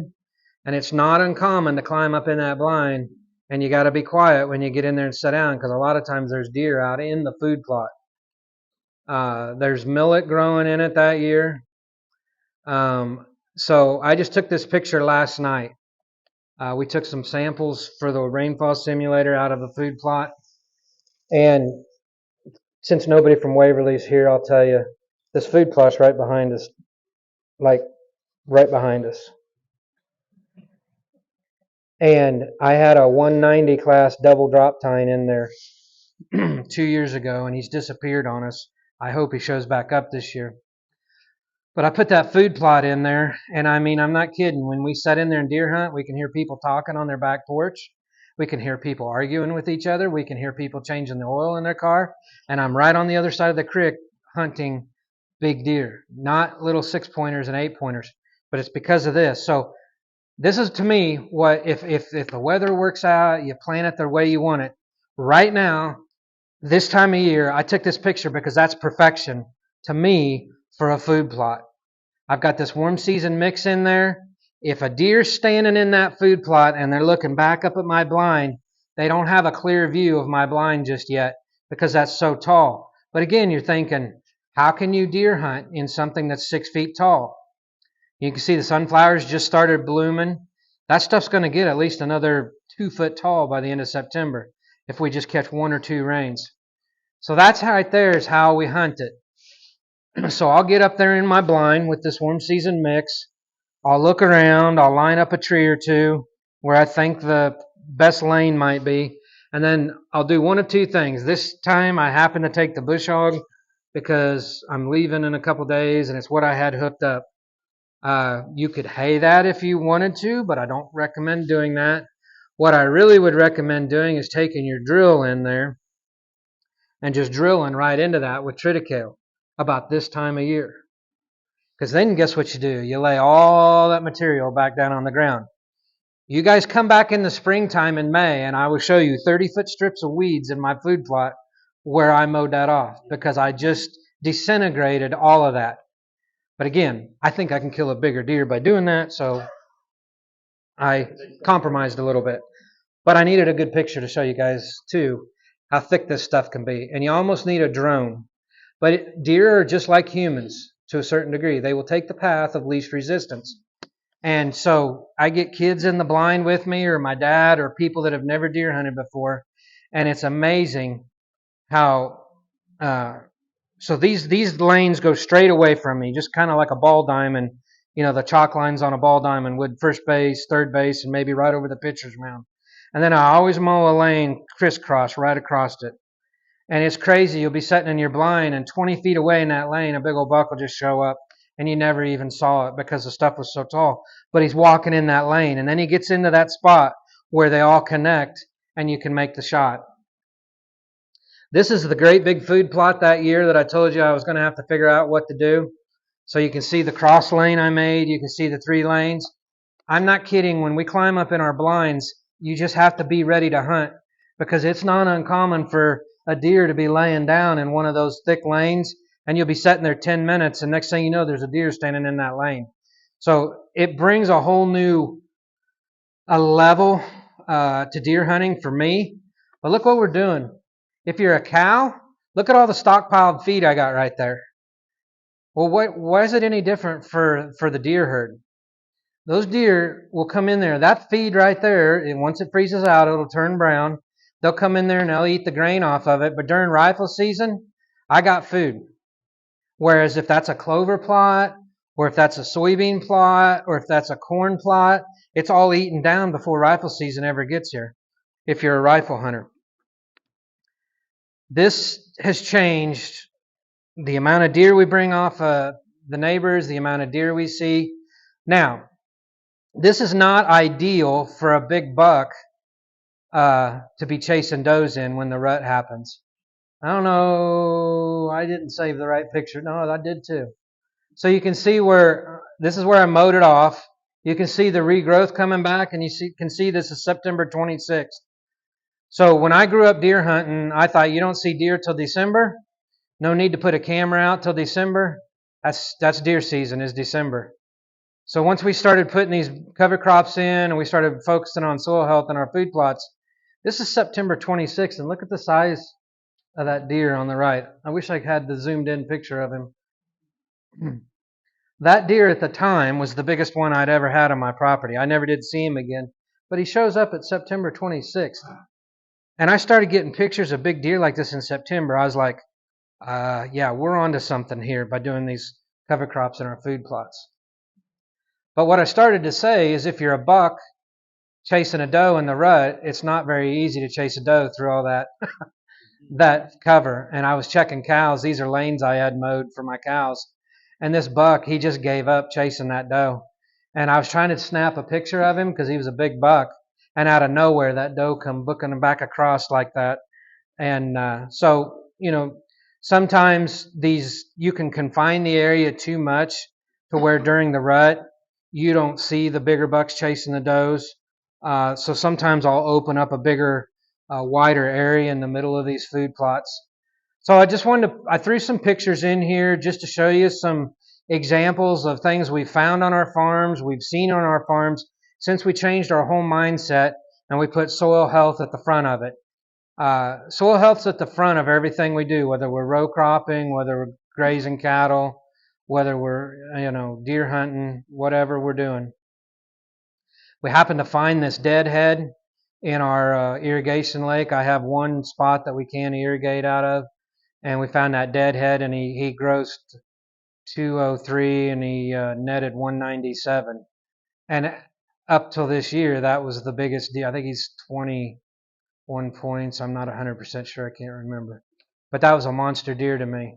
and it's not uncommon to climb up in that blind, and you got to be quiet when you get in there and sit down, because a lot of times there's deer out in the food plot. There's millet growing in it that year. So I just took this picture last night. We took some samples for the rainfall simulator out of the food plot. And since nobody from Waverly's here, I'll tell you, this food plot's right behind us. Like, right behind us. And I had a 190 class double drop tine in there 2 years ago, and he's disappeared on us. I hope he shows back up this year. But I put that food plot in there, and I mean, I'm not kidding. When we sat in there and deer hunt, we can hear people talking on their back porch. We can hear people arguing with each other. We can hear people changing the oil in their car. And I'm right on the other side of the creek hunting big deer, not little 6-pointers and 8-pointers. But it's because of this. So this is, to me, what if the weather works out, you plan it the way you want it. Right now, this time of year, I took this picture because that's perfection to me for a food plot. I've got this warm season mix in there. If a deer's standing in that food plot and they're looking back up at my blind, they don't have a clear view of my blind just yet because that's so tall. But again, you're thinking, how can you deer hunt in something that's 6 feet tall? You can see the sunflowers just started blooming. That stuff's going to get at least another 2 foot tall by the end of September if we just catch 1 or 2 rains. So that's right there is how we hunt it. So I'll get up there in my blind with this warm season mix. I'll look around. I'll line up a tree or two where I think the best lane might be. And then I'll do one of two things. This time I happen to take the bush hog because I'm leaving in a couple days and it's what I had hooked up. You could hay that if you wanted to, but I don't recommend doing that. What I really would recommend doing is taking your drill in there and just drilling right into that with triticale about this time of year. Because then guess what you do? You lay all that material back down on the ground. You guys come back in the springtime in May and I will show you 30-foot strips of weeds in my food plot where I mowed that off because I just disintegrated all of that. But again, I think I can kill a bigger deer by doing that, so I compromised a little bit. But I needed a good picture to show you guys too how thick this stuff can be. And you almost need a drone. But deer are just like humans to a certain degree. They will take the path of least resistance. And so I get kids in the blind with me or my dad or people that have never deer hunted before. And it's amazing how, so these lanes go straight away from me, just kind of like a ball diamond. You know, the chalk lines on a ball diamond would first base, third base, and maybe right over the pitcher's mound. And then I always mow a lane crisscross right across it. And it's crazy. You'll be sitting in your blind and 20 feet away in that lane, a big old buck will just show up and you never even saw it because the stuff was so tall. But he's walking in that lane and then he gets into that spot where they all connect and you can make the shot. This is the great big food plot that year that I told you I was going to have to figure out what to do. So you can see the cross lane I made. You can see the 3 lanes. I'm not kidding. When we climb up in our blinds, you just have to be ready to hunt because it's not uncommon for a deer to be laying down in one of those thick lanes and you'll be sitting there 10 minutes and next thing you know there's a deer standing in that lane. So it brings a whole new level to deer hunting for me. But look what we're doing. If you're a cow, look at all the stockpiled feed I got right there. Well, why is it any different for the deer herd? Those deer will come in there. That feed right there, and once it freezes out, it'll turn brown. They'll come in there and they'll eat the grain off of it. But during rifle season, I got food. Whereas if that's a clover plot, or if that's a soybean plot, or if that's a corn plot, it's all eaten down before rifle season ever gets here, if you're a rifle hunter. This has changed the amount of deer we bring off the neighbors, the amount of deer we see. Now, this is not ideal for a big buck to be chasing does in when the rut happens. I don't know, I didn't save the right picture. No, I did too. So you can see where, this is where I mowed it off. You can see the regrowth coming back and can see this is September 26th. So when I grew up deer hunting, I thought you don't see deer till December. No need to put a camera out till December. That's deer season is December. So once we started putting these cover crops in and we started focusing on soil health in our food plots, this is September 26th and look at the size of that deer on the right. I wish I had the zoomed in picture of him. That deer at the time was the biggest one I'd ever had on my property. I never did see him again, but he shows up at September 26th. And I started getting pictures of big deer like this in September. I was like, yeah, we're onto something here by doing these cover crops in our food plots. But what I started to say is if you're a buck chasing a doe in the rut, it's not very easy to chase a doe through all that cover. And I was checking cows. These are lanes I had mowed for my cows. And this buck, he just gave up chasing that doe. And I was trying to snap a picture of him because he was a big buck. And out of nowhere, that doe come booking him back across like that. And so, you know, sometimes you can confine the area too much to where during the rut, you don't see the bigger bucks chasing the does. So sometimes I'll open up a bigger, wider area in the middle of these food plots. So I threw some pictures in here just to show you some examples of things we've found on our farms, we've seen on our farms since we changed our whole mindset and we put soil health at the front of it. Soil health's at the front of everything we do, whether we're row cropping, whether we're grazing cattle, whether we're, deer hunting, whatever we're doing. We happen to find this deadhead in our irrigation lake. I have one spot that we can irrigate out of, and we found that deadhead, and he grossed 203, and he netted 197. And up till this year, that was the biggest deer. I think he's 20 1 point. I'm not 100% sure. I can't remember. But that was a monster deer to me.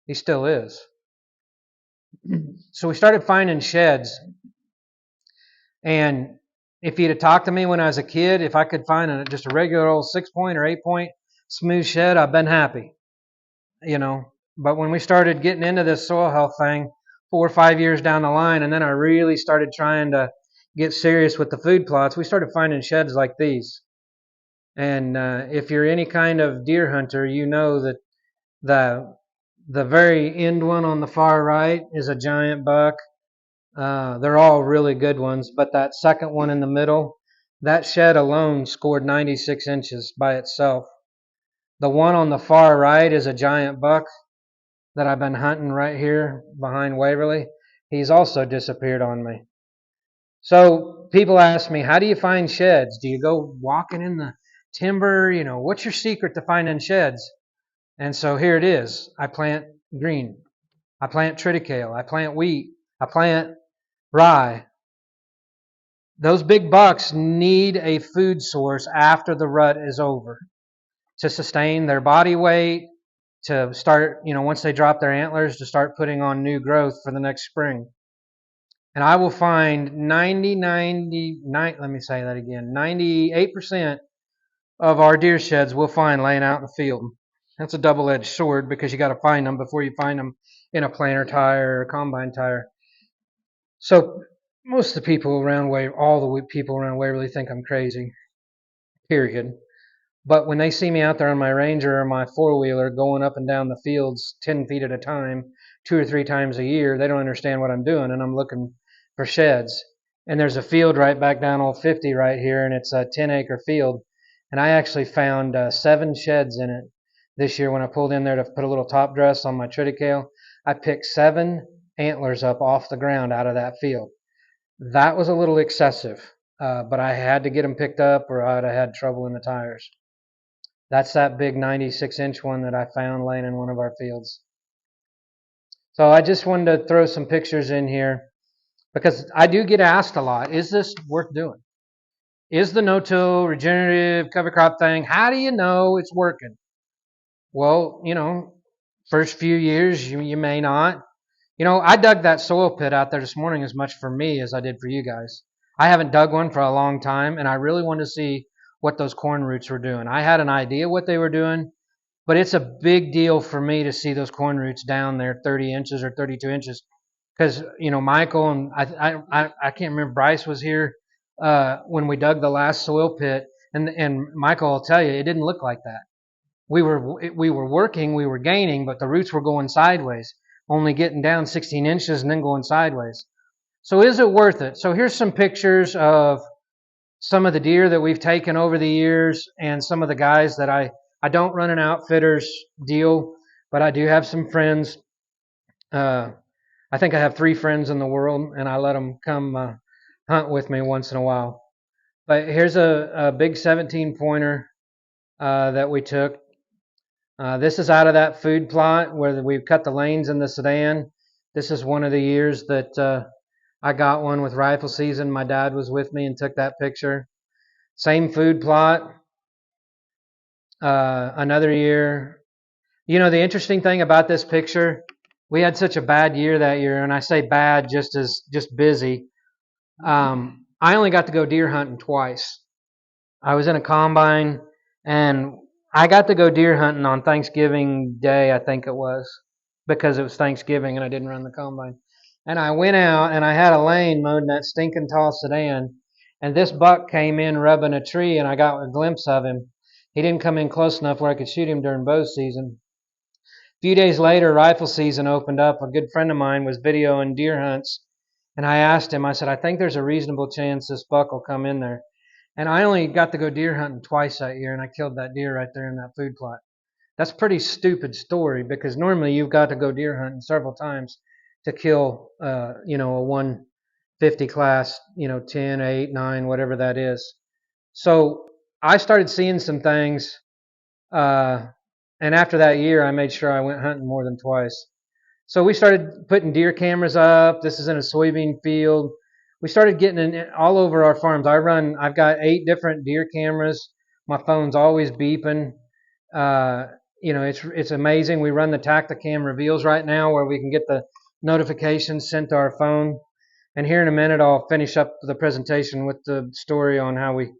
He still is. So we started finding sheds. And if you'd have talked to me when I was a kid, if I could find just a regular old 6-point or 8-point smooth shed, I've been happy. But when we started getting into this soil health thing 4 or 5 years down the line, and then I really started trying to get serious with the food plots, we started finding sheds like these. And if you're any kind of deer hunter, you know that the very end one on the far right is a giant buck. They're all really good ones, but that second one in the middle, that shed alone scored 96 inches by itself. The one on the far right is a giant buck that I've been hunting right here behind Waverly. He's also disappeared on me. So people ask me, how do you find sheds? Do you go walking in the timber? What's your secret to finding sheds? And so here it is. I plant green. I plant triticale. I plant wheat. I plant rye. Those big bucks need a food source after the rut is over to sustain their body weight, to start, once they drop their antlers, to start putting on new growth for the next spring. And I will find 98% of our deer sheds we'll find laying out in the field. That's a double-edged sword because you got to find them before you find them in a planter tire or a combine tire. So most of the people around Waverly think I'm crazy, period. But when they see me out there on my Ranger or my four-wheeler going up and down the fields 10 feet at a time, 2 or 3 times a year, they don't understand what I'm doing, and I'm looking for sheds. And there's a field right back down Old 50 right here, and it's a 10-acre field. And I actually found 7 sheds in it this year when I pulled in there to put a little top dress on my triticale. I picked 7 antlers up off the ground out of that field. That was a little excessive, but I had to get them picked up or I'd have had trouble in the tires. That's that big 96-inch one that I found laying in one of our fields. So I just wanted to throw some pictures in here because I do get asked a lot, is this worth doing? Is the no-till regenerative cover crop thing, how do you know it's working? Well, first few years you may not. I dug that soil pit out there this morning as much for me as I did for you guys. I haven't dug one for a long time, and I really wanted to see what those corn roots were doing. I had an idea what they were doing, but it's a big deal for me to see those corn roots down there 30 inches or 32 inches. Because, Michael and I can't remember, Bryce was here when we dug the last soil pit, and Michael will tell you, it didn't look like that. We were working, we were gaining, but the roots were going sideways, only getting down 16 inches and then going sideways. So is it worth it? So here's some pictures of some of the deer that we've taken over the years and some of the guys that I don't run an outfitters deal, but I do have some friends. I think I have 3 friends in the world, and I let them come hunt with me once in a while. But here's a big 17-pointer that we took. This is out of that food plot where we've cut the lanes in the sedan. This is one of the years that I got one with rifle season. My dad was with me and took that picture. Same food plot. Another year. The interesting thing about this picture, we had such a bad year that year, and I say bad just busy. I only got to go deer hunting twice. I was in a combine, and I got to go deer hunting on Thanksgiving Day, I think it was, because it was Thanksgiving and I didn't run the combine. And I went out and I had a lane mowed in that stinking tall sedan, and this buck came in rubbing a tree, and I got a glimpse of him. He didn't come in close enough where I could shoot him during bow season. A few days later, rifle season opened up. A good friend of mine was videoing deer hunts, and I asked him, I said, I think there's a reasonable chance this buck will come in there. And I only got to go deer hunting twice that year, and I killed that deer right there in that food plot. That's a pretty stupid story because normally you've got to go deer hunting several times to kill, a 150 class, 10, 8, 9, whatever that is. So I started seeing some things, and after that year, I made sure I went hunting more than twice. So we started putting deer cameras up. This is in a soybean field. We started getting in all over our farms. I've got 8 different deer cameras. My phone's always beeping. It's amazing. We run the Tacticam reveals right now where we can get the notifications sent to our phone. And here in a minute, I'll finish up the presentation with the story on how we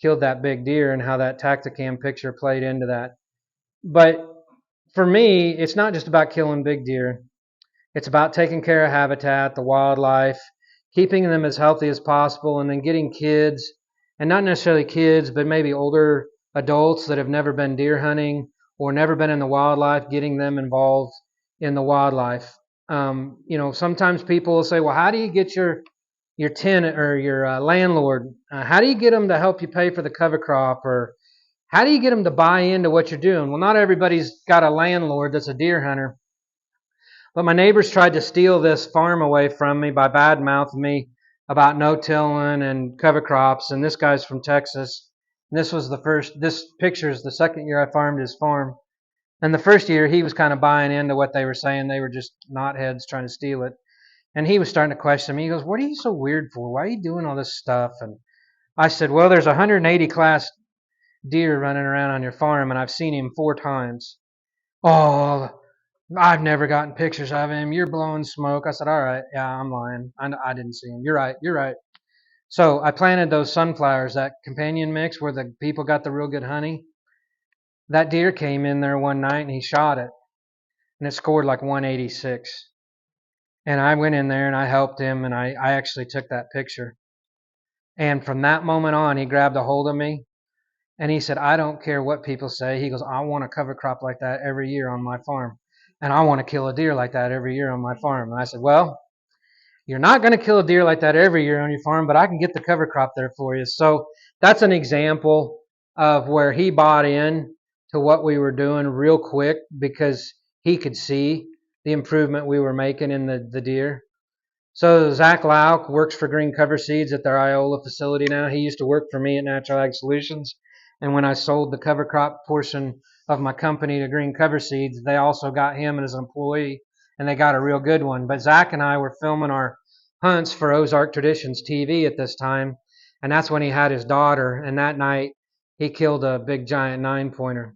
killed that big deer and how that Tacticam picture played into that. But for me, it's not just about killing big deer. It's about taking care of habitat, the wildlife, keeping them as healthy as possible, and then getting kids, and not necessarily kids, but maybe older adults that have never been deer hunting or never been in the wildlife, getting them involved in the wildlife. Sometimes people will say, well, how do you get your tenant or your landlord, how do you get them to help you pay for the cover crop, or how do you get them to buy into what you're doing? Well, not everybody's got a landlord that's a deer hunter. But my neighbors tried to steal this farm away from me by bad-mouthing me about no-tilling and cover crops. And this guy's from Texas. And this picture is the second year I farmed his farm. And the first year he was kind of buying into what they were saying. They were just knotheads trying to steal it. And he was starting to question me. He goes, what are you so weird for? Why are you doing all this stuff? And I said, well, there's 180 class deer running around on your farm, and I've seen him 4 times. Oh, I've never gotten pictures of him. You're blowing smoke. I said, all right, yeah, I'm lying. I didn't see him. You're right. So I planted those sunflowers, that companion mix where the people got the real good honey. That deer came in there one night and he shot it. And it scored like 186. And I went in there and I helped him, and I actually took that picture. And from that moment on, he grabbed a hold of me and he said, I don't care what people say. He goes, I want a cover crop like that every year on my farm. And I want to kill a deer like that every year on my farm. And I said, well, you're not going to kill a deer like that every year on your farm, but I can get the cover crop there for you. So that's an example of where he bought in to what we were doing real quick because he could see the improvement we were making in the deer. So Zach Lauk works for Green Cover Seeds at their Iola facility now. He used to work for me at Natural Ag Solutions. And when I sold the cover crop portion of my company to Green Cover Seeds, they also got him as an employee, and they got a real good one. But Zach and I were filming our hunts for Ozark Traditions TV at this time, and that's when he had his daughter. And that night, he killed a big giant 9-pointer.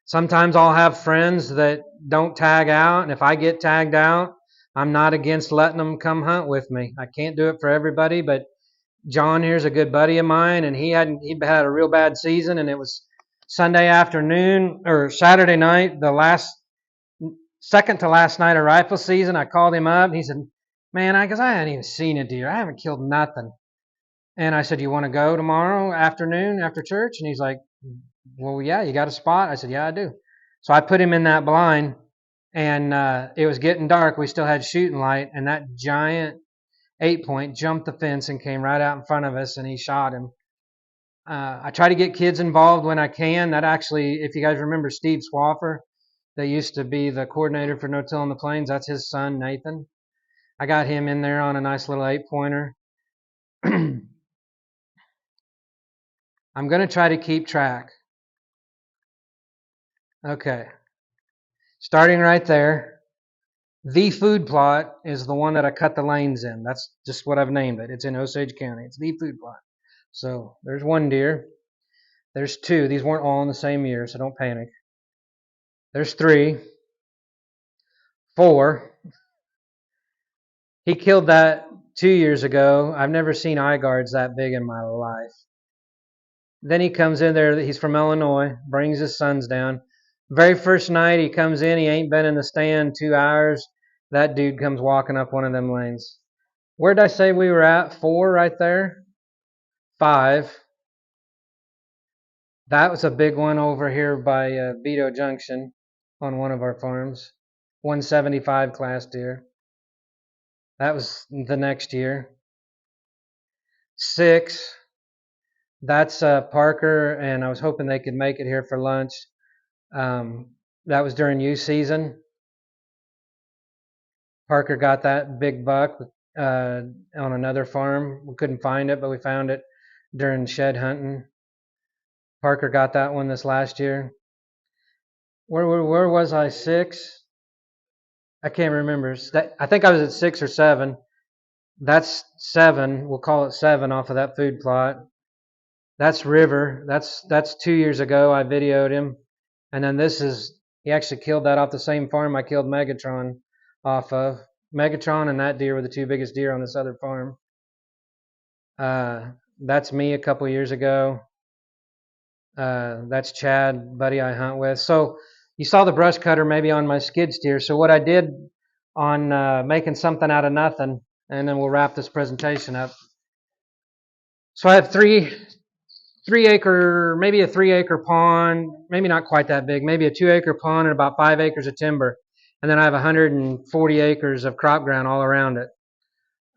Sometimes I'll have friends that don't tag out, and if I get tagged out, I'm not against letting them come hunt with me. I can't do it for everybody, but John here's a good buddy of mine, and he had a real bad season, and it was Sunday afternoon or Saturday night, the second to last night of rifle season. I called him up, and he said, man, I hadn't even seen a deer. I haven't killed nothing. And I said, you want to go tomorrow afternoon after church? And he's like, well, yeah, you got a spot? I said, yeah, I do. So I put him in that blind, and it was getting dark. We still had shooting light, and that giant 8-point jumped the fence and came right out in front of us, and he shot him. I try to get kids involved when I can. That actually, if you guys remember Steve Swaffer, that used to be the coordinator for No Till in the Plains, that's his son, Nathan. I got him in there on a nice little 8-pointer. I'm going to try to keep track. Okay. Starting right there. The food plot is the one that I cut the lanes in. That's just what I've named it. It's in Osage County. It's the food plot. So there's 1 deer. There's 2. These weren't all in the same year, so don't panic. There's 3. 4. He killed that 2 years ago. I've never seen eye guards that big in my life. Then he comes in there. He's from Illinois. Brings his sons down. Very first night he comes in. He ain't been in the stand 2 hours. That dude comes walking up one of them lanes. Where did I say we were at? 4 right there? 5. That was a big one over here by Vito Junction on one of our farms. 175 class deer. That was the next year. 6. That's Parker, and I was hoping they could make it here for lunch. That was during youth season. Parker got that big buck on another farm. We couldn't find it, but we found it during shed hunting. Parker got that one this last year. Where was I? 6? I can't remember. I think I was at 6 or 7. That's 7. We'll call it 7 off of that food plot. That's River. That's 2 years ago. I videoed him, and then he actually killed that off the same farm I killed Megatron off of. Megatron and that deer were the two biggest deer on this other farm. That's me a couple years ago. That's Chad, buddy I hunt with. So you saw the brush cutter maybe on my skid steer. So what I did on making something out of nothing, and then we'll wrap this presentation up. So I have maybe a 3-acre pond, maybe not quite that big, maybe a 2-acre pond and about 5 acres of timber. And then I have 140 acres of crop ground all around it.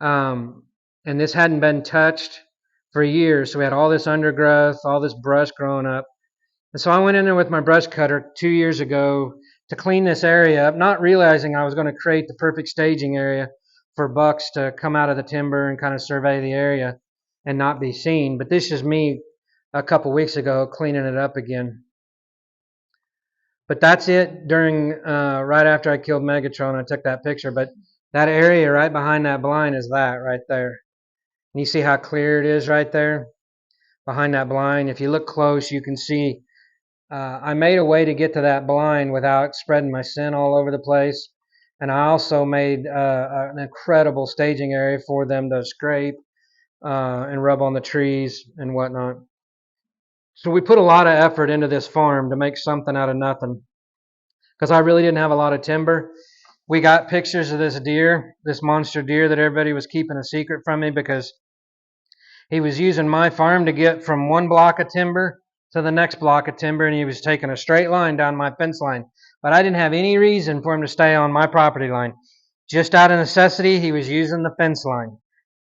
And this hadn't been touched for years. So we had all this undergrowth, all this brush growing up. And so I went in there with my brush cutter 2 years ago to clean this area up, not realizing I was going to create the perfect staging area for bucks to come out of the timber and kind of survey the area and not be seen. But this is me a couple weeks ago cleaning it up again. But that's it during right after I killed Megatron. I took that picture. But that area right behind that blind is that right there. And you see how clear it is right there behind that blind. If you look close, you can see I made a way to get to that blind without spreading my scent all over the place. And I also made an incredible staging area for them to scrape and rub on the trees and whatnot. So we put a lot of effort into this farm to make something out of nothing because I really didn't have a lot of timber. We got pictures of this deer, this monster deer that everybody was keeping a secret from me because he was using my farm to get from one block of timber to the next block of timber, and he was taking a straight line down my fence line. But I didn't have any reason for him to stay on my property line. Just out of necessity, he was using the fence line.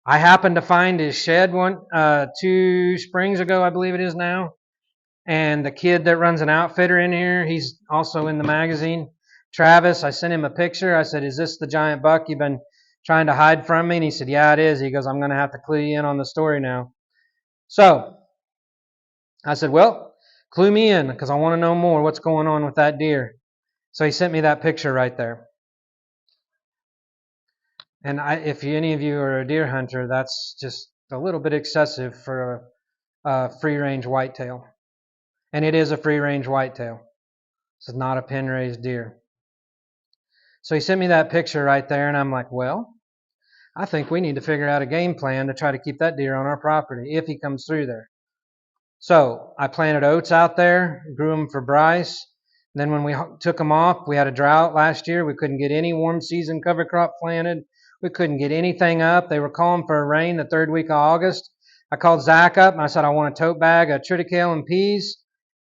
I happened to find his shed 2 springs ago, I believe it is now. And the kid that runs an outfitter in here, he's also in the magazine. Travis, I sent him a picture. I said, "Is this the giant buck you've been trying to hide from me?" And he said, "Yeah, it is." He goes, "I'm going to have to clue you in on the story now." So I said, "Well, clue me in because I want to know more what's going on with that deer." So he sent me that picture right there. And if any of you are a deer hunter, that's just a little bit excessive for a free-range whitetail. And it is a free-range whitetail. This is not a pen-raised deer. So he sent me that picture right there, and I'm like, well, I think we need to figure out a game plan to try to keep that deer on our property if he comes through there. So I planted oats out there, grew them for Bryce. And then when we took them off, we had a drought last year. We couldn't get any warm season cover crop planted. We couldn't get anything up. They were calling for a rain the 3rd week of August. I called Zach up and I said, I want a tote bag of triticale and peas.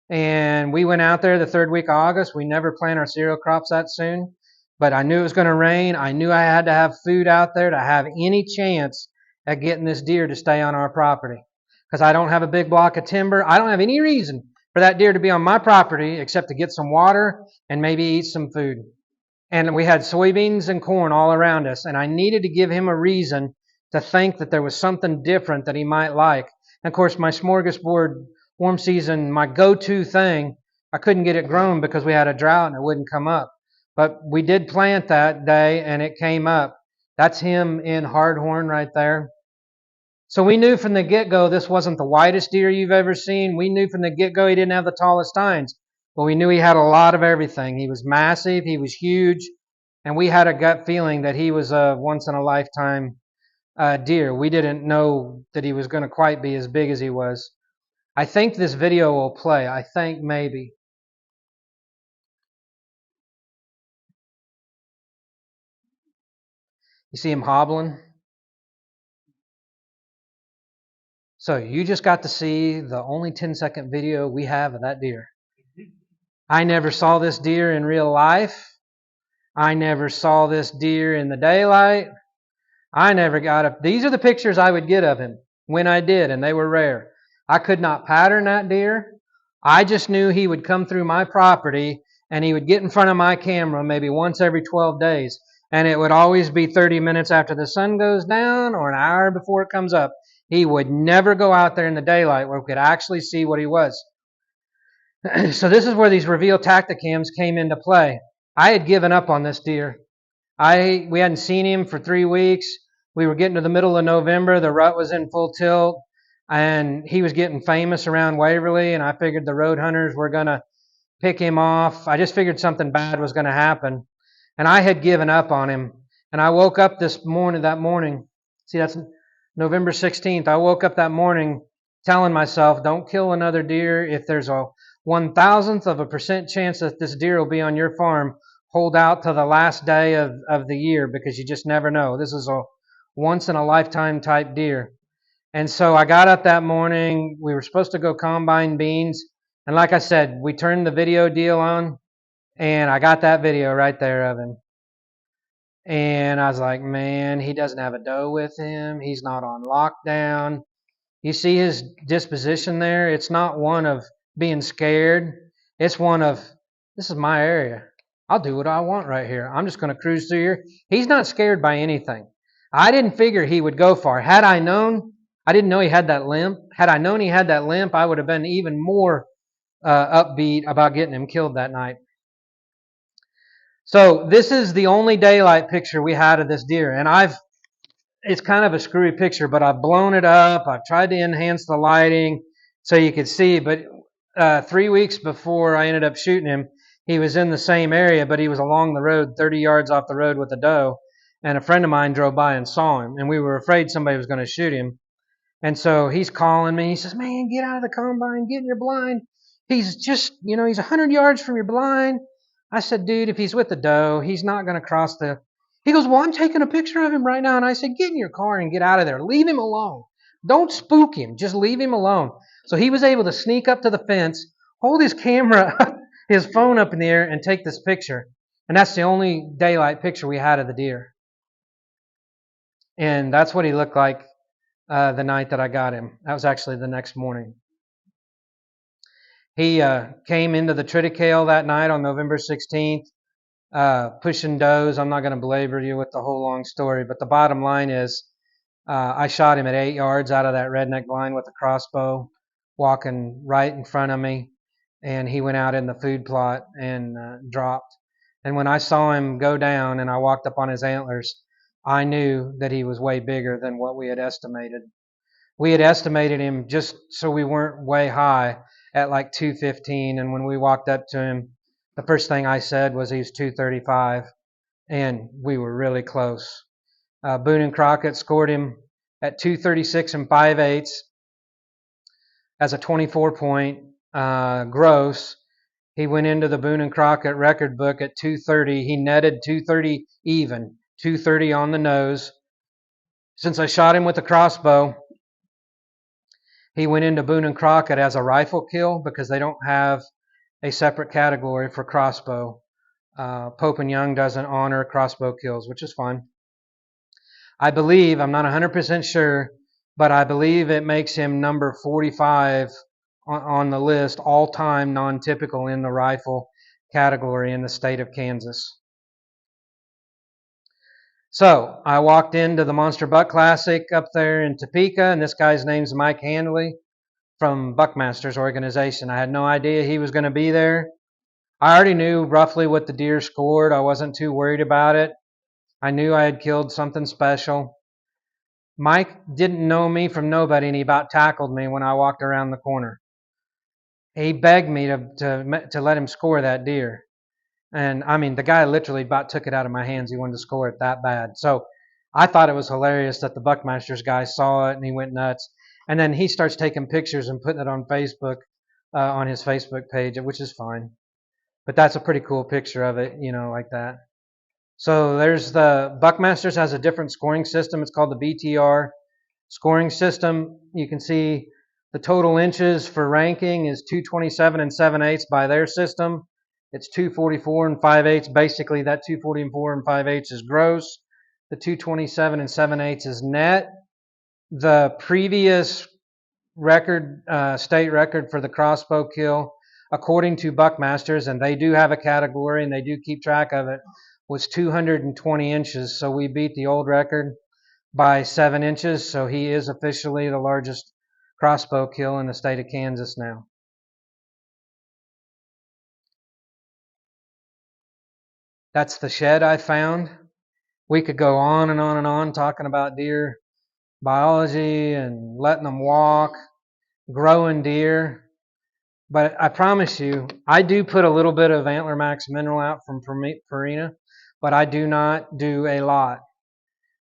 And we went out there the 3rd week of August. We never plant our cereal crops that soon. But I knew it was going to rain. I knew I had to have food out there to have any chance at getting this deer to stay on our property. Because I don't have a big block of timber. I don't have any reason for that deer to be on my property except to get some water and maybe eat some food. And we had soybeans and corn all around us. And I needed to give him a reason to think that there was something different that he might like. And of course, my smorgasbord warm season, my go-to thing, I couldn't get it grown because we had a drought and it wouldn't come up. But we did plant that day and it came up. That's him in hardhorn right there. So we knew from the get-go this wasn't the whitest deer you've ever seen. We knew from the get-go he didn't have the tallest tines. But we knew he had a lot of everything. He was massive. He was huge. And we had a gut feeling that he was a once-in-a-lifetime deer. We didn't know that he was going to quite be as big as he was. I think this video will play. I think maybe. You see him hobbling? So you just got to see the only 10-second video we have of that deer. I never saw this deer in real life. I never saw this deer in the daylight. I never got up. These are the pictures I would get of him when I did, and they were rare. I could not pattern that deer. I just knew he would come through my property and he would get in front of my camera maybe once every 12 days. And it would always be 30 minutes after the sun goes down or an hour before it comes up. He would never go out there in the daylight where we could actually see what he was. So this is where these reveal tacticams came into play. I had given up on this deer. We hadn't seen him for 3 weeks. We were getting to the middle of November. The rut was in full tilt. and he was getting famous around Waverly, and I figured the road hunters were going to pick him off. I just figured something bad was going to happen, and I had given up on him. And I woke up that morning. See, that's November 16th. I woke up that morning telling myself, don't kill another deer. If there's a 1,000th% chance that this deer will be on your farm, hold out to the last day of the year, because you just never know. This is a once in a lifetime type deer. And so I got up that morning. We were supposed to go combine beans. And like I said, we turned the video deal on, and I got that video right there of him. And I was like, man, he doesn't have a doe with him. He's not on lockdown. You see his disposition there? It's not one of being scared. It's one of, this is my area. I'll do what I want right here. I'm just going to cruise through here. He's not scared by anything. I didn't figure he would go far. Had I known, I didn't know he had that limp. Had I known he had that limp, I would have been even more upbeat about getting him killed that night. So this is the only daylight picture we had of this deer. And it's kind of a screwy picture, but I've blown it up. I've tried to enhance the lighting so you could see. But 3 weeks before I ended up shooting him, he was in the same area, but he was along the road, 30 yards off the road with a doe. And a friend of mine drove by and saw him. And we were afraid somebody was going to shoot him. And so he's calling me. He says, man, get out of the combine. Get in your blind. He's just, he's 100 yards from your blind. I said, dude, if he's with the doe, he's not going to cross the... He goes, well, I'm taking a picture of him right now. And I said, get in your car and get out of there. Leave him alone. Don't spook him. Just leave him alone. So he was able to sneak up to the fence, hold his camera, his phone up in the air, and take this picture. And that's the only daylight picture we had of the deer. And that's what he looked like the night that I got him. That was actually the next morning. He came into the triticale that night on November 16th, pushing does. I'm not going to belabor you with the whole long story, but the bottom line is I shot him at 8 yards out of that redneck blind with a crossbow, walking right in front of me, and he went out in the food plot and dropped. And when I saw him go down and I walked up on his antlers, I knew that he was way bigger than what we had estimated. We had estimated him just so we weren't way high at like 215, and when we walked up to him, the first thing I said was he was 235, and we were really close. Boone and Crockett scored him at 236 and 5/8 as a 24-point gross. He went into the Boone and Crockett record book at 230. He netted 230 even, 230 on the nose. Since I shot him with a crossbow, he went into Boone and Crockett as a rifle kill because they don't have a separate category for crossbow. Pope and Young doesn't honor crossbow kills, which is fine. I believe, I'm not 100% sure, but I believe it makes him number 45 on the list, all-time non-typical in the rifle category in the state of Kansas. So I walked into the Monster Buck Classic up there in Topeka, and this guy's name's Mike Handley from Buckmaster's organization. I had no idea he was going to be there. I already knew roughly what the deer scored. I wasn't too worried about it. I knew I had killed something special. Mike didn't know me from nobody, and he about tackled me when I walked around the corner. He begged me to let him score that deer. And I mean, the guy literally about took it out of my hands. He wanted to score it that bad. So I thought it was hilarious that the Buckmasters guy saw it and he went nuts. And then he starts taking pictures and putting it on Facebook, on his Facebook page, which is fine. But that's a pretty cool picture of it, like that. So there's the Buckmasters has a different scoring system. It's called the BTR scoring system. You can see the total inches for ranking is 227 and 7/8 by their system. It's 244 and 5/8. Basically, that 244 and 5/8 is gross. The 227 and 7/8 is net. The previous record, state record for the crossbow kill, according to Buckmasters, and they do have a category and they do keep track of it, was 220 inches. So we beat the old record by 7 inches. So he is officially the largest crossbow kill in the state of Kansas now. That's the shed I found. We could go on and on and on talking about deer, biology and letting them walk, growing deer. But I promise you, I do put a little bit of Antler Max mineral out from Purina, but I do not do a lot.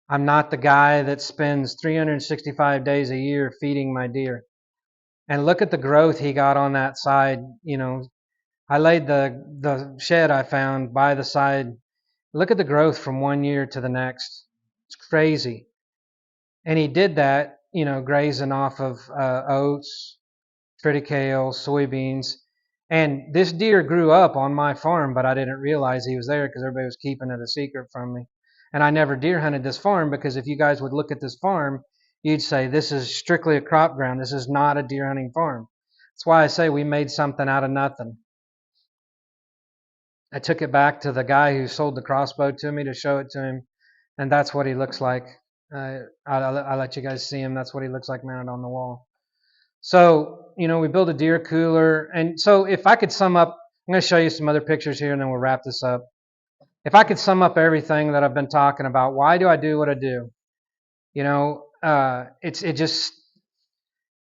I'm not the guy that spends 365 days a year feeding my deer. And look at the growth he got on that side. I laid the shed I found by the side. Look at the growth from one year to the next. It's crazy. And he did that, grazing off of oats, triticale, soybeans. And this deer grew up on my farm, but I didn't realize he was there because everybody was keeping it a secret from me. And I never deer hunted this farm because if you guys would look at this farm, you'd say this is strictly a crop ground. This is not a deer hunting farm. That's why I say we made something out of nothing. I took it back to the guy who sold the crossbow to me to show it to him, and that's what he looks like. I'll let you guys see him. That's what he looks like mounted on the wall. So, we built a deer cooler. And so if I could sum up, I'm going to show you some other pictures here and then we'll wrap this up. If I could sum up everything that I've been talking about, why do I do what I do?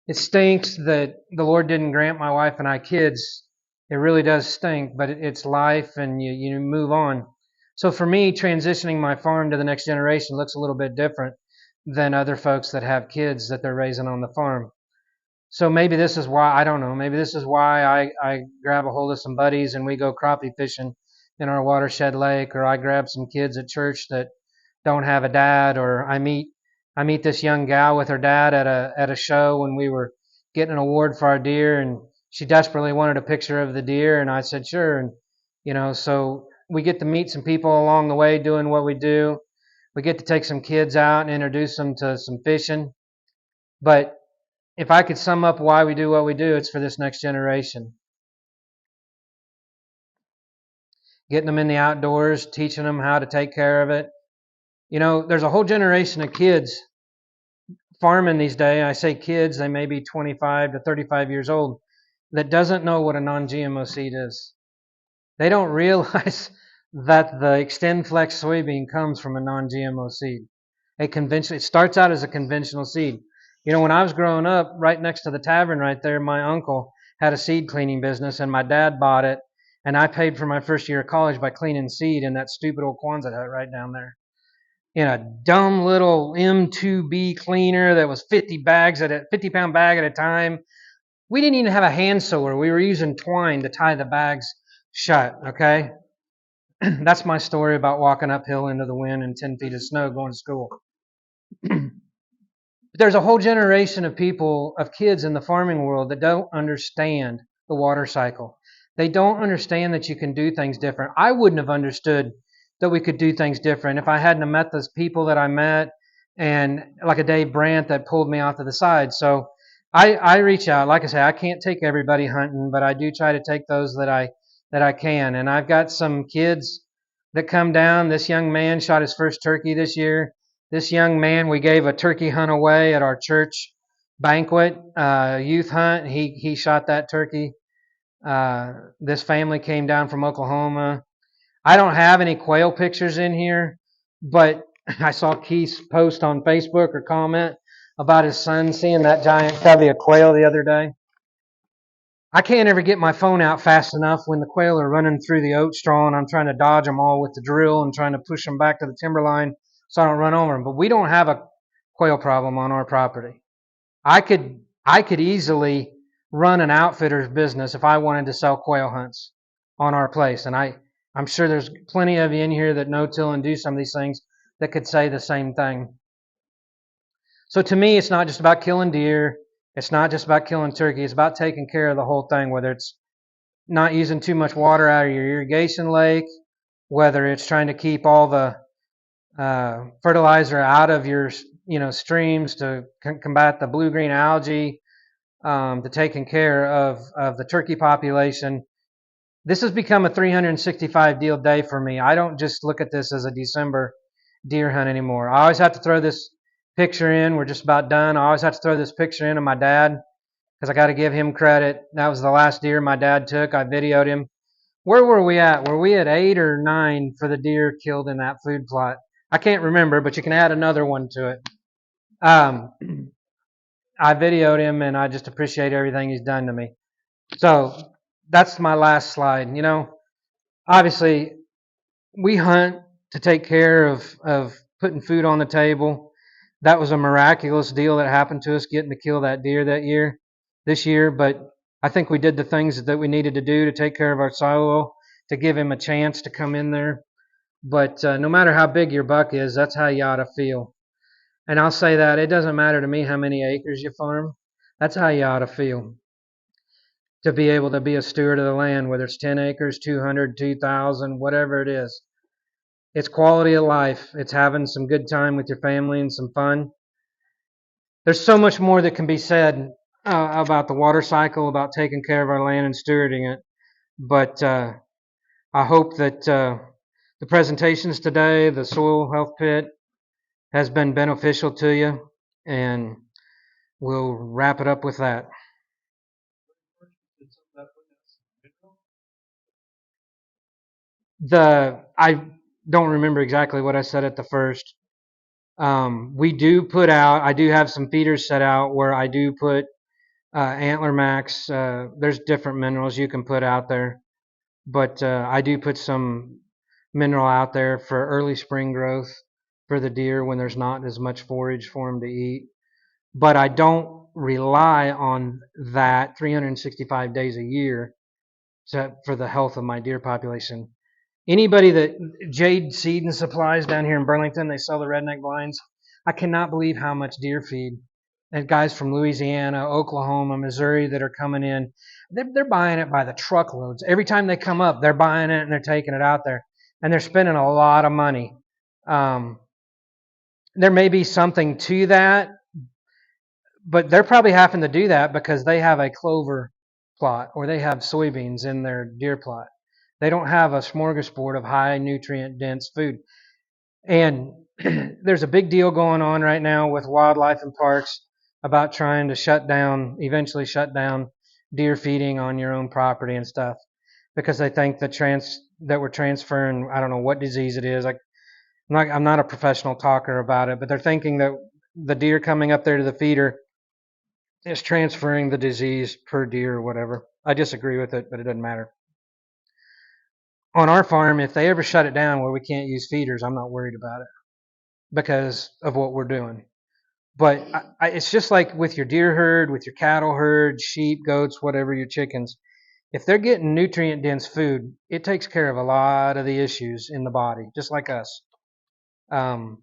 It stinks that the Lord didn't grant my wife and I kids. It really does stink, but it's life and you move on. So for me, transitioning my farm to the next generation looks a little bit different than other folks that have kids that they're raising on the farm. So maybe this is why, I don't know, maybe this is why I grab a hold of some buddies and we go crappie fishing in our watershed lake, or I grab some kids at church that don't have a dad, or I meet this young gal with her dad at a show when we were getting an award for our deer, and she desperately wanted a picture of the deer, and I said sure. And so we get to meet some people along the way doing what we do. We get to take some kids out and introduce them to some fishing. But if I could sum up why we do what we do, it's for this next generation. Getting them in the outdoors, teaching them how to take care of it. There's a whole generation of kids farming these days. I say kids, they may be 25 to 35 years old, that doesn't know what a non-GMO seed is. They don't realize that the XtendFlex soybean comes from a non-GMO seed. It starts out as a conventional seed. When I was growing up, right next to the tavern right there, my uncle had a seed cleaning business, and my dad bought it, and I paid for my first year of college by cleaning seed in that stupid old Quonset hut right down there. In a dumb little M2B cleaner that was 50-pound bag at a time. We didn't even have a hand sewer. We were using twine to tie the bags shut, okay? That's my story about walking uphill into the wind and 10 feet of snow going to school. There's a whole generation of kids in the farming world that don't understand the water cycle. They don't understand that you can do things different. I wouldn't have understood that we could do things different if I hadn't have met those people that I met, and like a Dave Brandt that pulled me off to the side. So I reach out. Like I say, I can't take everybody hunting, but I do try to take those that I can. And I've got some kids that come down. This young man shot his first turkey this year. This young man, we gave a turkey hunt away at our church banquet, youth hunt. He shot that turkey. This family came down from Oklahoma. I don't have any quail pictures in here, but I saw Keith's post on Facebook or comment about his son seeing that giant covey of quail the other day. I can't ever get my phone out fast enough when the quail are running through the oat straw and I'm trying to dodge them all with the drill and trying to push them back to the timberline so I don't run over them. But we don't have a quail problem on our property. I could easily run an outfitter's business if I wanted to sell quail hunts on our place. And I'm sure there's plenty of you in here that no-till and do some of these things that could say the same thing. So to me, it's not just about killing deer. It's not just about killing turkey. It's about taking care of the whole thing, whether it's not using too much water out of your irrigation lake, whether it's trying to keep all the fertilizer out of your streams to combat the blue-green algae, to taking care of the turkey population. This has become a 365 deal day for me. I don't just look at this as a December deer hunt anymore. I always have to throw this picture in. We're just about done. I always have to throw this picture in of my dad because I got to give him credit. That was the last deer my dad took. I videoed him. Where were we at? Were we at 8 or 9 for the deer killed in that food plot? I can't remember, but you can add another one to it. Um, I videoed him, and I just appreciate everything he's done to me. So that's my last slide. Obviously, we hunt to take care of putting food on the table. That was a miraculous deal that happened to us getting to kill that deer this year. But I think we did the things that we needed to do to take care of our soil, to give him a chance to come in there. But no matter how big your buck is, that's how you ought to feel. And I'll say that it doesn't matter to me how many acres you farm. That's how you ought to feel. To be able to be a steward of the land, whether it's 10 acres, 200, 2,000, whatever it is. It's quality of life. It's having some good time with your family and some fun. There's so much more that can be said about the water cycle, about taking care of our land and stewarding it. But I hope that the presentations today, the soil health pit, has been beneficial to you. And we'll wrap it up with that. I don't remember exactly what I said at the first. We do put out. I do have some feeders set out where I do put Antler Max. There's different minerals you can put out there, but I do put some mineral out there for early spring growth for the deer when there's not as much forage for them to eat. But I don't rely on that 365 days a year for the health of my deer population. Anybody that Jade Seed and Supplies down here in Burlington, they sell the redneck blinds. I cannot believe how much deer feed. And guys from Louisiana, Oklahoma, Missouri that are coming in, they're buying it by the truckloads. Every time they come up, they're buying it and they're taking it out there. And they're spending a lot of money. There may be something to that, but they're probably having to do that because they have a clover plot or they have soybeans in their deer plot. They don't have a smorgasbord of high nutrient dense food. And there's a big deal going on right now with wildlife and parks about trying to eventually shut down deer feeding on your own property and stuff because they think that we're transferring, I don't know what disease it is. I'm not a professional talker about it, but they're thinking that the deer coming up there to the feeder is transferring the disease per deer or whatever. I disagree with it, but it doesn't matter. On our farm, if they ever shut it down where we can't use feeders, I'm not worried about it because of what we're doing. But it's just like with your deer herd, with your cattle herd, sheep, goats, whatever, your chickens. If they're getting nutrient-dense food, it takes care of a lot of the issues in the body, just like us. But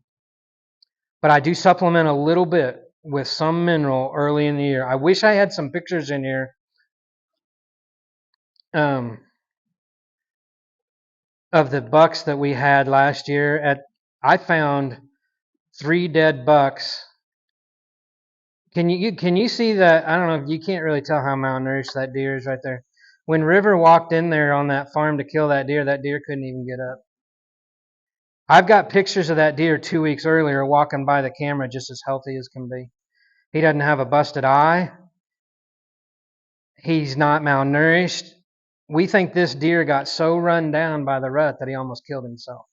I do supplement a little bit with some mineral early in the year. I wish I had some pictures in here of the bucks that we had last year. I found 3 dead bucks. Can you see that? I don't know. You can't really tell how malnourished that deer is right there. When River walked in there on that farm to kill that deer couldn't even get up. I've got pictures of that deer 2 weeks earlier walking by the camera just as healthy as can be. He doesn't have a busted eye. He's not malnourished. We think this deer got so run down by the rut that he almost killed himself.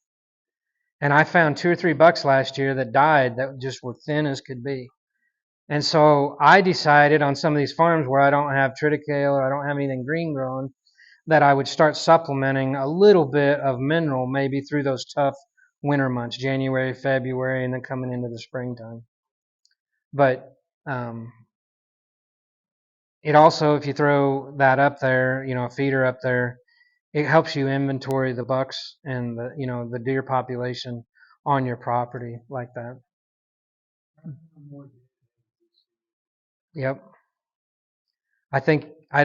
And I found 2 or 3 bucks last year that died that just were thin as could be. And so I decided on some of these farms where I don't have triticale or I don't have anything green growing that I would start supplementing a little bit of mineral maybe through those tough winter months, January, February, and then coming into the springtime. But it also, if you throw that up there, a feeder up there, it helps you inventory the bucks and the deer population on your property like that. Yep. I think I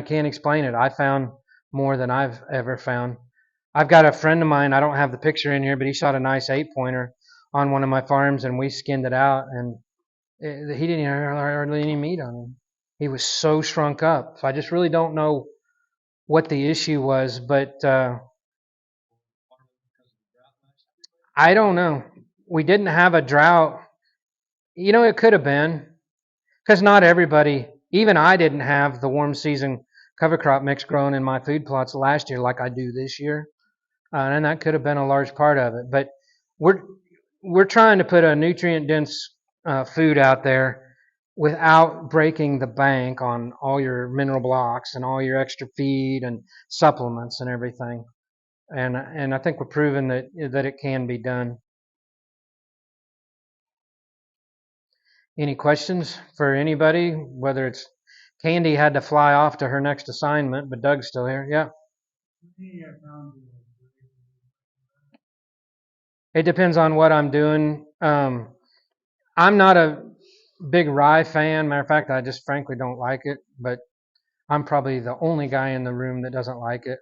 can't explain it. I found more than I've ever found. I've got a friend of mine, I don't have the picture in here, but he shot a nice 8-pointer on one of my farms and we skinned it out and he didn't have hardly any meat on him. He was so shrunk up. So I just really don't know what the issue was, but I don't know. We didn't have a drought. It could have been because not everybody, even I didn't have the warm season cover crop mix growing in my food plots last year like I do this year. And that could have been a large part of it. But we're trying to put a nutrient dense food out there without breaking the bank on all your mineral blocks and all your extra feed and supplements and everything. And I think we're proving that it can be done. Any questions for anybody? Whether it's Candy had to fly off to her next assignment, but Doug's still here. Yeah. It depends on what I'm doing. I'm not a big rye fan. Matter of fact, I just frankly don't like it, but I'm probably the only guy in the room that doesn't like it.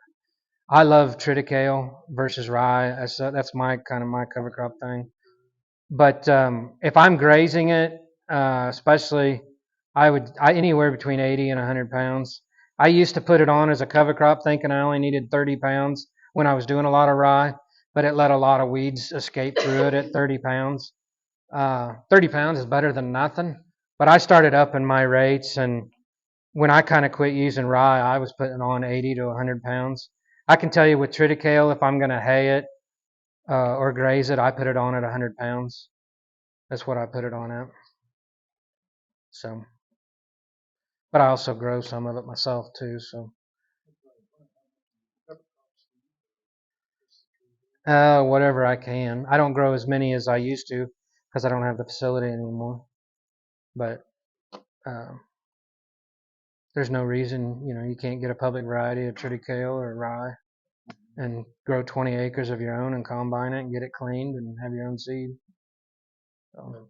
I love triticale versus rye. That's my kind of my cover crop thing. But if I'm grazing it, especially, I anywhere between 80 and 100 pounds. I used to put it on as a cover crop thinking I only needed 30 pounds when I was doing a lot of rye, but it let a lot of weeds escape through it at 30 pounds. 30 pounds is better than nothing. But I started up in my rates, and when I kind of quit using rye, I was putting on 80 to 100 pounds. I can tell you with triticale, if I'm going to hay it or graze it, I put it on at 100 pounds. That's what I put it on at. So, but I also grow some of it myself too. So, whatever I can. I don't grow as many as I used to because I don't have the facility anymore. But uh, there's no reason, you can't get a public variety of triticale or rye and grow 20 acres of your own and combine it and get it cleaned and have your own seed. So.